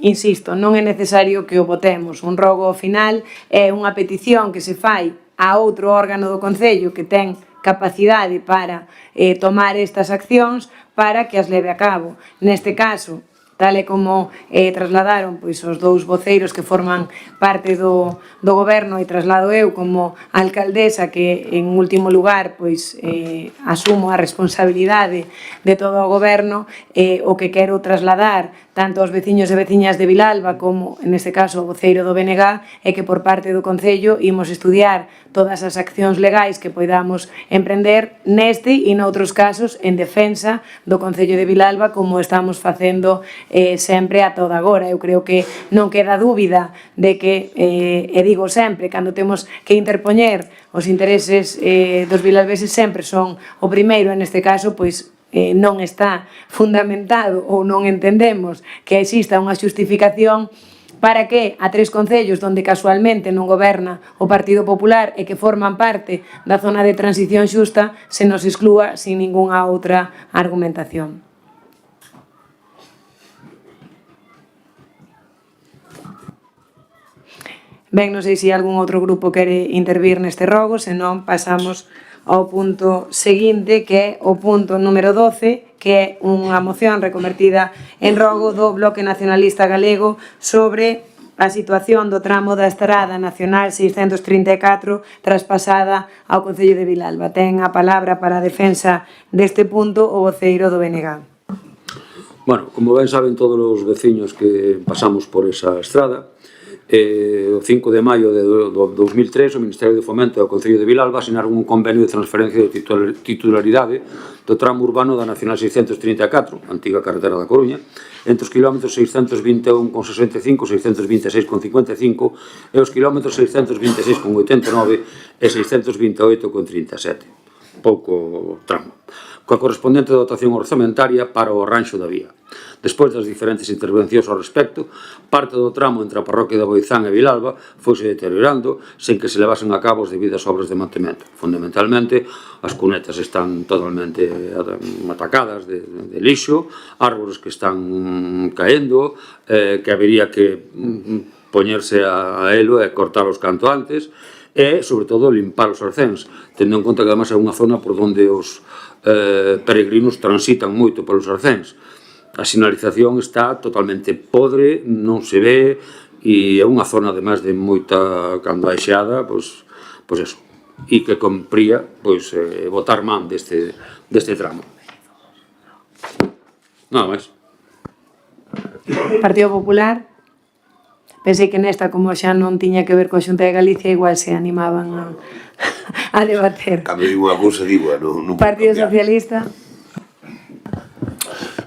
S1: insisto, non é necesario que o votemos. Un rogo ao final é unha petición que se fai a outro órgano do Concello que ten capacidade para tomar estas accións para que as leve a cabo. Neste caso, tal e como trasladaron pois os dous voceiros que forman parte do goberno e traslado eu como alcaldesa que en último lugar pois asumo a responsabilidade de todo o goberno, o que quero trasladar tanto aos veciños e veciñas de Vilalba como, neste caso, o voceiro do BNG, é que por parte do Concello imos estudiar todas as accións legais que poidamos emprender neste e noutros casos en defensa do Concello de Vilalba como estamos facendo sempre a toda agora. Eu creo que non queda dúbida de que, e digo sempre, cando temos que interpoñer os intereses dos vilalbeses sempre son o primeiro, en este caso, pois non está fundamentado ou non entendemos que exista unha xustificación para que a tres concellos onde casualmente non goberna o Partido Popular e que forman parte da zona de transición xusta se nos exclúa sin ningunha outra argumentación. Ben, non sei se algún outro grupo quere intervir neste rogo, senón pasamos ao punto seguinte, que é o punto número 12, que é unha moción reconvertida en rogo do Bloque Nacionalista Galego sobre a situación do tramo da Estrada Nacional 634 traspasada ao Concello de Vilalba. Ten a palabra para a defensa deste punto o voceiro do BNG.
S7: Bueno, como ben saben todos os veciños que pasamos por esa estrada, O 5 de maio do 2003, o Ministerio de Fomento e o Concello de Vilalba asinaron un convenio de transferencia de titularidade do tramo urbano da Nacional 634, antiga carretera da Coruña, entre os kilómetros 621,65, 626,55 e os kilómetros 626,89 e 628,37. Pouco tramo, coa correspondente dotación orzamentaria para o arranxo da vía. Despois das diferentes intervencións ao respecto, parte do tramo entre a parroquia de Boizán e Vilalba foise deteriorando sen que se levasen a cabo as debidas obras de mantemento. Fundamentalmente, as cunetas están totalmente atacadas de lixo, árbores que están caendo, que habería que poñerse a elo e cortalos canto antes, e, sobre todo, limpar os arcéns, tendo en conta que, además, é unha zona por onde os peregrinos transitan moito polos arcéns. A sinalización está totalmente podre, non se ve, e é unha zona, ademais, de moita cando aixeada, pois eso, e que compría, pois, botar man deste tramo. Nada máis.
S1: Partido Popular. Pensei que nesta, como xa non tiña que ver coa Xunta de Galicia, igual se animaban a debater.
S8: Cando digo unha cousa, digo, non
S1: Partido Socialista.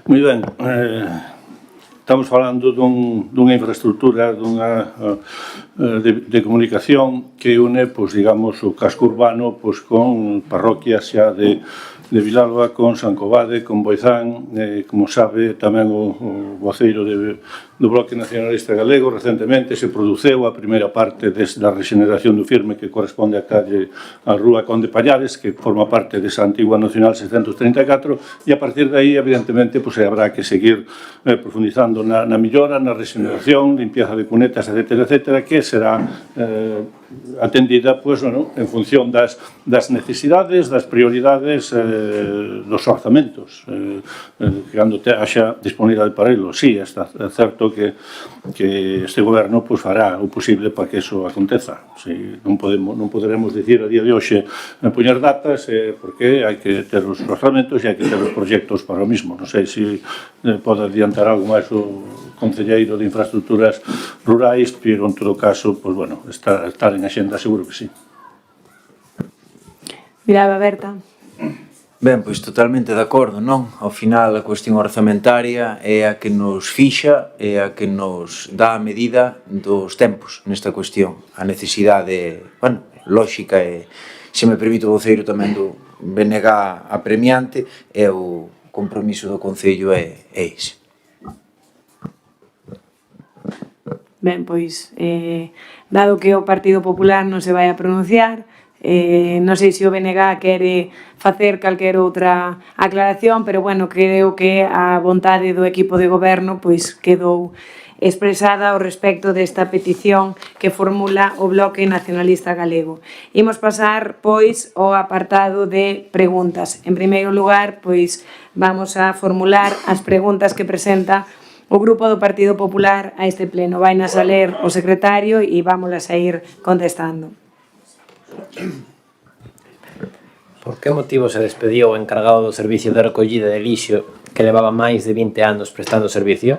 S9: Moi ben, estamos falando dunha infraestructura de comunicación que une, pois, digamos, o casco urbano pois, con parroquias xa de Vilalba, con San Covade, con Boizán, como sabe tamén o voceiro do Bloque Nacionalista Galego. Recentemente se produceu a primeira parte da regeneración do firme que corresponde a calle a Rúa Conde Pallares, que forma parte desa antigua Nacional 634, e a partir de aí, evidentemente, pues, habrá que seguir profundizando na millora, na regeneración, limpieza de cunetas, etc., que será atendida pues, bueno, en función das necesidades, das prioridades dos orzamentos, cando haxa disponibilidade para elo. Sí, é certo que este goberno pues, fará o posible para que eso aconteza. Sí, non poderemos dicir a día de hoxe poñer datas porque hai que ter os orzamentos e hai que ter os proxectos para o mismo. Non sei se pode adiantar algo máis o concelleiro de infraestructuras rurais, pero en todo caso, pues, bueno, estar en axenda seguro que sí.
S1: Miraba, Berta.
S4: Ben, pois totalmente de acordo, non? Ao final a cuestión orzamentaria é a que nos fixa, é a que nos dá a medida dos tempos nesta cuestión. A necesidade, bueno, lóxica e, se me permite o voceiro tamén do BNG apremiante, é o compromiso do Concello é ese.
S1: Ben, pois, dado que o Partido Popular non se vai a pronunciar, non sei se o BNG quere facer calquera outra aclaración, pero, bueno, creo que a vontade do equipo de goberno pois quedou expresada ao respecto desta petición que formula o Bloque Nacionalista Galego. Imos pasar, pois, ao apartado de preguntas. En primeiro lugar, pois, vamos a formular as preguntas que presenta o Grupo do Partido Popular a este pleno. Vainas a ler o secretario e vámolas a ir contestando.
S11: Por que motivo se despediu o encargado do servicio de recollida de lixo que levaba máis de 20 anos prestando servicio?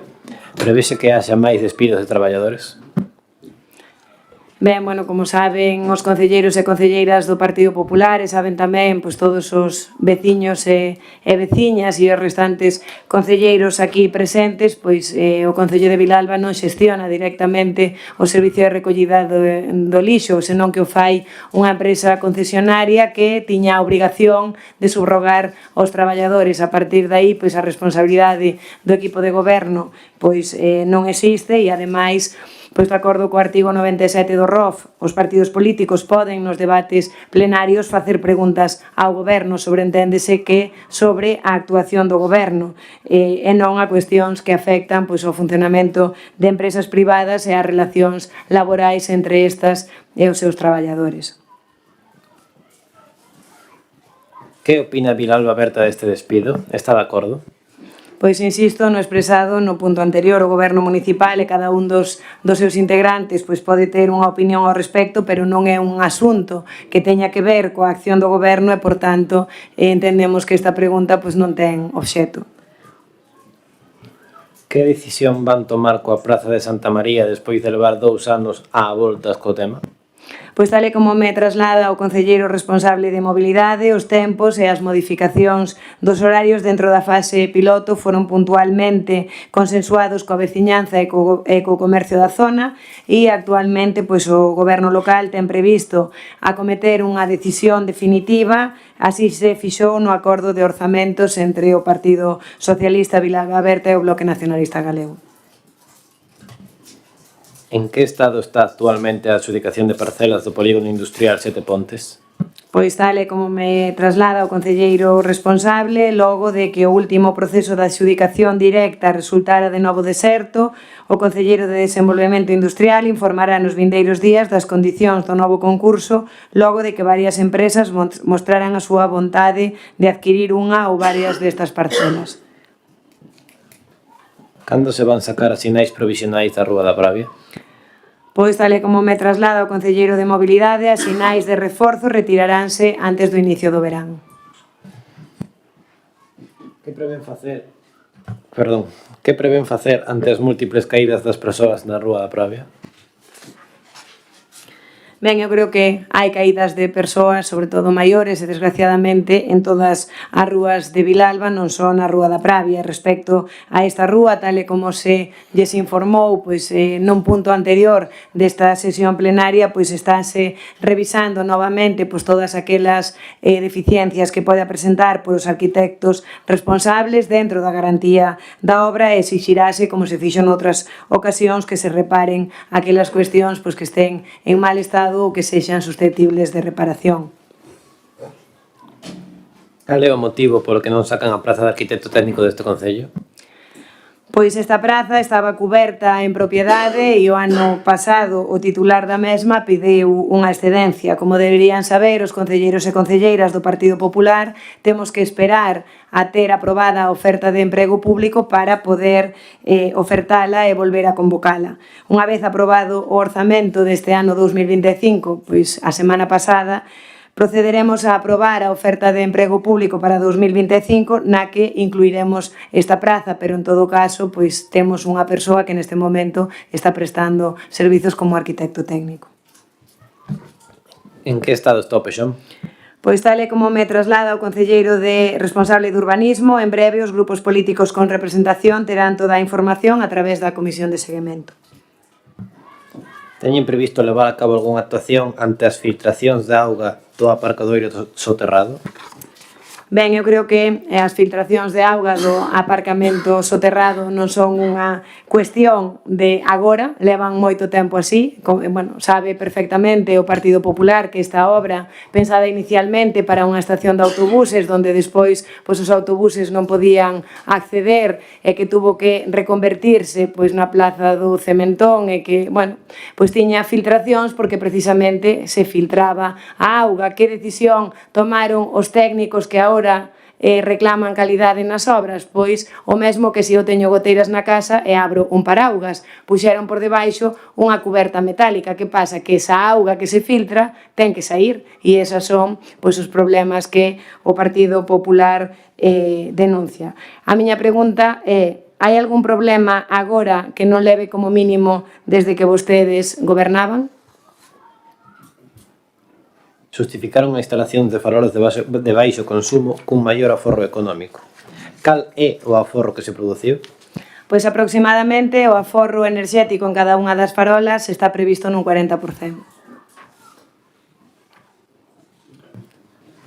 S11: Prevese que haxa máis despidos de traballadores?
S1: Ben, bueno, como saben os concelleiros e concelleiras do Partido Popular e saben tamén pois, todos os veciños e veciñas e os restantes concelleiros aquí presentes, pois o Concello de Vilalba non xestiona directamente o servicio de recollida do lixo, senón que o fai unha empresa concesionaria que tiña a obrigación de subrogar os traballadores. A partir de aí, pois a responsabilidade do equipo de goberno pois non existe e, ademais, pois de acordo co artigo 97 do ROF, os partidos políticos poden nos debates plenarios facer preguntas ao goberno, sobreenténdese que sobre a actuación do goberno e non a cuestións que afectan pois ao funcionamento de empresas privadas e as relacións laborais entre estas e os seus traballadores.
S11: Que opina Vilalba Berta deste despido? Está de acordo?
S1: Pois insisto no expresado no punto anterior, o goberno municipal e cada un dos seus integrantes pois pode ter unha opinión ao respecto, pero non é un asunto que teña que ver coa acción do goberno e, por tanto, entendemos que esta pregunta pois non ten obxecto.
S11: Que decisión van tomar coa Praza de Santa María despois de levar 2 anos á voltas co tema?
S1: Pois tal e como me traslada o concelleiro responsable de mobilidade, os tempos e as modificacións dos horarios dentro da fase piloto foron puntualmente consensuados coa veciñanza e co comercio da zona e actualmente pois o goberno local ten previsto acometer unha decisión definitiva, así se fixou no acordo de orzamentos entre o Partido Socialista Vilalba Berta e o Bloque Nacionalista Galego.
S11: En que estado está actualmente a adxudicación de parcelas do polígono industrial Sete Pontes?
S1: Pois tal e como me traslada o concelleiro responsable, logo de que o último proceso de adxudicación directa resultara de novo deserto, o concelleiro de Desenvolvemento Industrial informará nos vindeiros días das condicións do novo concurso, logo de que varias empresas mostraran a súa vontade de adquirir unha ou varias destas parcelas.
S11: Cando se van sacar as sinais provisionais da Rúa da Pravia?
S1: Pois tal e como me traslada o concelleiro de mobilidade, as sinais de reforzo retiraranse antes do inicio do verán.
S11: Que prevén facer ante as múltiples caídas das persoas na Rúa da Pravia?
S1: Ben, eu creo que hai caídas de persoas, sobre todo maiores, e desgraciadamente en todas as rúas de Vilalba, non só na Rúa da Pravia. Respecto a esta rúa, tal e como se lles informou pois, nun punto anterior desta sesión plenaria, pois estáse revisando novamente pois, todas aquelas deficiencias que pode presentar por os arquitectos responsables dentro da garantía da obra e exixirase, como se fixo noutras ocasións, que se reparen aquelas cuestións pois, que estén en mal estado ou que sexan susceptibles de reparación.
S11: Cal é o motivo polo que non sacan a praza de arquitecto técnico deste concello?
S1: Pois esta praza estaba cuberta en propiedade e o ano pasado o titular da mesma pideu unha excedencia. Como deberían saber os concelleiros e concelleiras do Partido Popular, temos que esperar a ter aprobada a oferta de emprego público para poder ofertala e volver a convocala. Unha vez aprobado o orzamento deste ano 2025, pois a semana pasada, procederemos a aprobar a oferta de emprego público para 2025 na que incluiremos esta praza, pero en todo caso pois temos unha persoa que neste momento está prestando servizos como arquitecto técnico.
S11: En que estado está o Pexón?
S1: Pois tal e como me traslada o concelleiro responsable de urbanismo, en breve os grupos políticos con representación terán toda a información a través da comisión de seguimento.
S11: Teñen previsto levar a cabo algunha actuación ante as filtracións de auga do aparcadoiro soterrado?
S1: Ben, eu creo que as filtracións de auga do aparcamento soterrado non son unha cuestión de agora, levan moito tempo así. Sabe perfectamente o Partido Popular que esta obra, pensada inicialmente para unha estación de autobuses, donde despois os autobuses non podían acceder e que tuvo que reconvertirse na plaza do Cementón e que, tiña filtracións porque precisamente se filtraba a auga. Que decisión tomaron os técnicos que agora reclaman calidade nas obras? Pois o mesmo que se eu teño goteiras na casa e abro un paraugas, puxeron por debaixo unha cuberta metálica. Que pasa? Que esa auga que se filtra ten que sair e esas son os problemas que o Partido Popular denuncia. A miña pregunta é: hai algún problema agora que non leve como mínimo desde que vostedes gobernaban?
S11: Justificaron a instalación de farolas de baixo consumo cun maior aforro económico. Cal é o aforro que se produciu?
S1: Pois aproximadamente o aforro enerxético en cada unha das farolas está previsto nun 40%.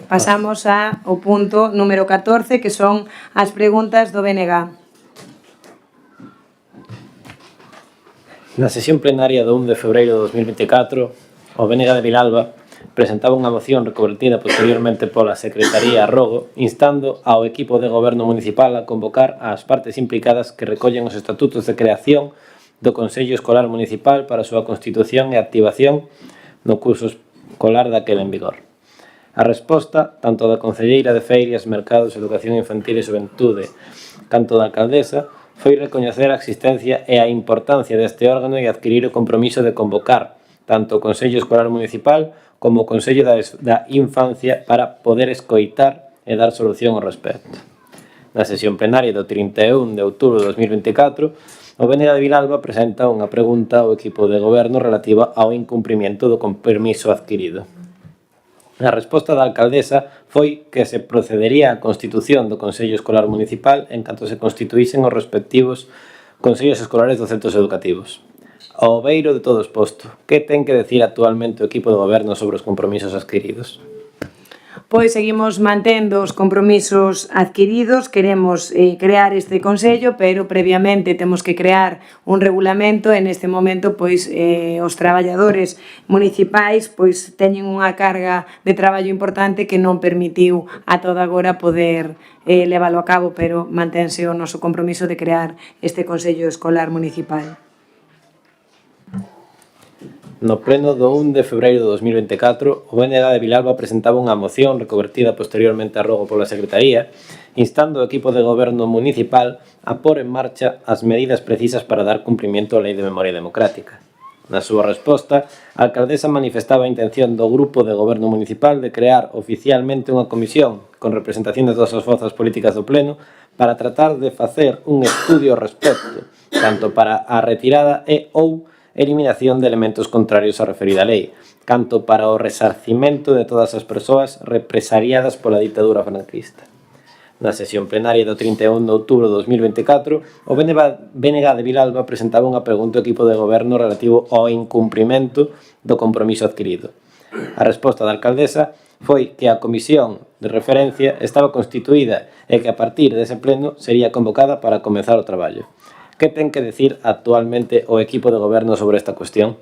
S1: Pasamos ao punto número 14, que son as preguntas do BNG.
S11: Na sesión plenaria do 1 de febreiro de 2024, o BNG de Vilalba presentaba unha moción reconvertida posteriormente pola Secretaría Rogo, instando ao equipo de goberno municipal a convocar ás partes implicadas que recollen os estatutos de creación do Consello Escolar Municipal para a súa constitución e activación no curso escolar daquel en vigor. A resposta, tanto da Concelleira de Feiras, Mercados, Educación Infantil e Xuventude, canto da alcaldesa, foi recoñecer a existencia e a importancia deste órgano e adquirir o compromiso de convocar tanto o Consello Escolar Municipal como o Consello da Infancia para poder escoitar e dar solución ao respecto. Na sesión plenaria do 31 de outubro de 2024, o BNG de Vilalba presenta unha pregunta ao equipo de goberno relativa ao incumprimento do compromiso adquirido. A resposta da alcaldesa foi que se procedería á constitución do Consello Escolar Municipal en canto se constituísen os respectivos Consellos Escolares dos centros educativos. Ao beiro de todo exposto, que ten que decir actualmente o equipo de goberno sobre os compromisos adquiridos?
S1: Pois seguimos mantendo os compromisos adquiridos, queremos crear este Consello, pero previamente temos que crear un regulamento. En este momento, pois, os traballadores municipais pois teñen unha carga de traballo importante que non permitiu a toda agora poder leválo a cabo, pero mantense o noso compromiso de crear este Consello Escolar Municipal.
S11: No pleno do 1 de febreiro de 2024, o BNG de Vilalba presentaba unha moción reconvertida posteriormente a rogo pola Secretaría, instando ao equipo de goberno municipal a pôr en marcha as medidas precisas para dar cumprimento á Lei de Memoria Democrática. Na súa resposta, a alcaldesa manifestaba a intención do grupo de goberno municipal de crear oficialmente unha comisión con representación de todas as forzas políticas do pleno para tratar de facer un estudio ao respecto, tanto para a retirada e ou eliminación de elementos contrarios á referida lei, canto para o resarcimento de todas as persoas represaliadas pola ditadura franquista. Na sesión plenaria do 31 de outubro de 2024, o BNG de Vilalba presentaba unha pregunta ao equipo de goberno relativo ao incumprimento do compromiso adquirido. A resposta da alcaldesa foi que a comisión de referencia estaba constituída e que a partir dese pleno sería convocada para comezar o traballo. Que ten que decir actualmente o equipo de goberno sobre esta cuestión?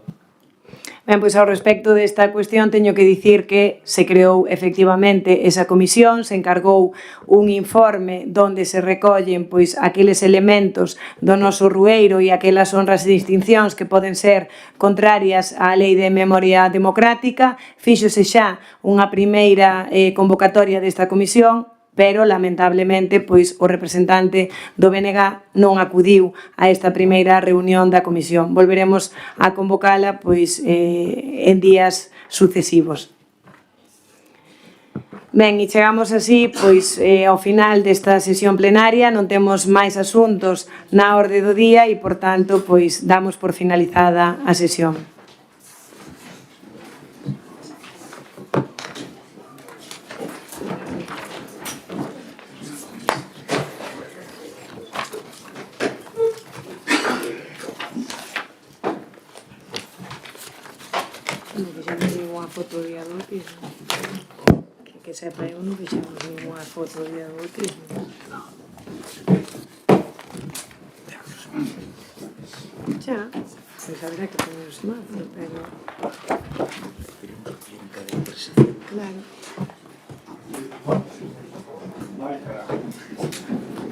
S1: Ben, pois ao respecto desta cuestión teño que dicir que se creou efectivamente esa comisión, se encargou un informe donde se recollen pois aqueles elementos do noso rueiro e aquelas honras e distincións que poden ser contrarias á Lei de Memoria Democrática. Fíxose xa unha primeira convocatoria desta comisión, pero lamentablemente pois o representante do BNG non acudiu a esta primeira reunión da comisión. Volveremos a convocala pois en días sucesivos. Ben, e chegamos así pois ao final desta sesión plenaria. Non temos máis asuntos na orde do día e, por tanto, pois damos por finalizada a sesión. Foto de adultismo. Que sepa, eu non fixemos ninguna foto de adultismo. Xa, pois habrá que poner os mazos, pero... Claro.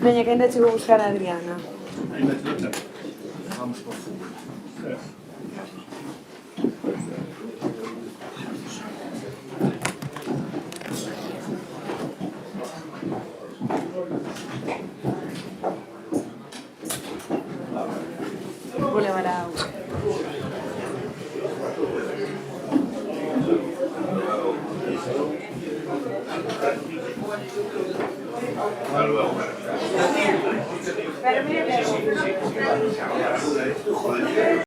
S1: Veña, que ainda chego a buscar a Adriana. Vamos por favor. Vou levar a auga.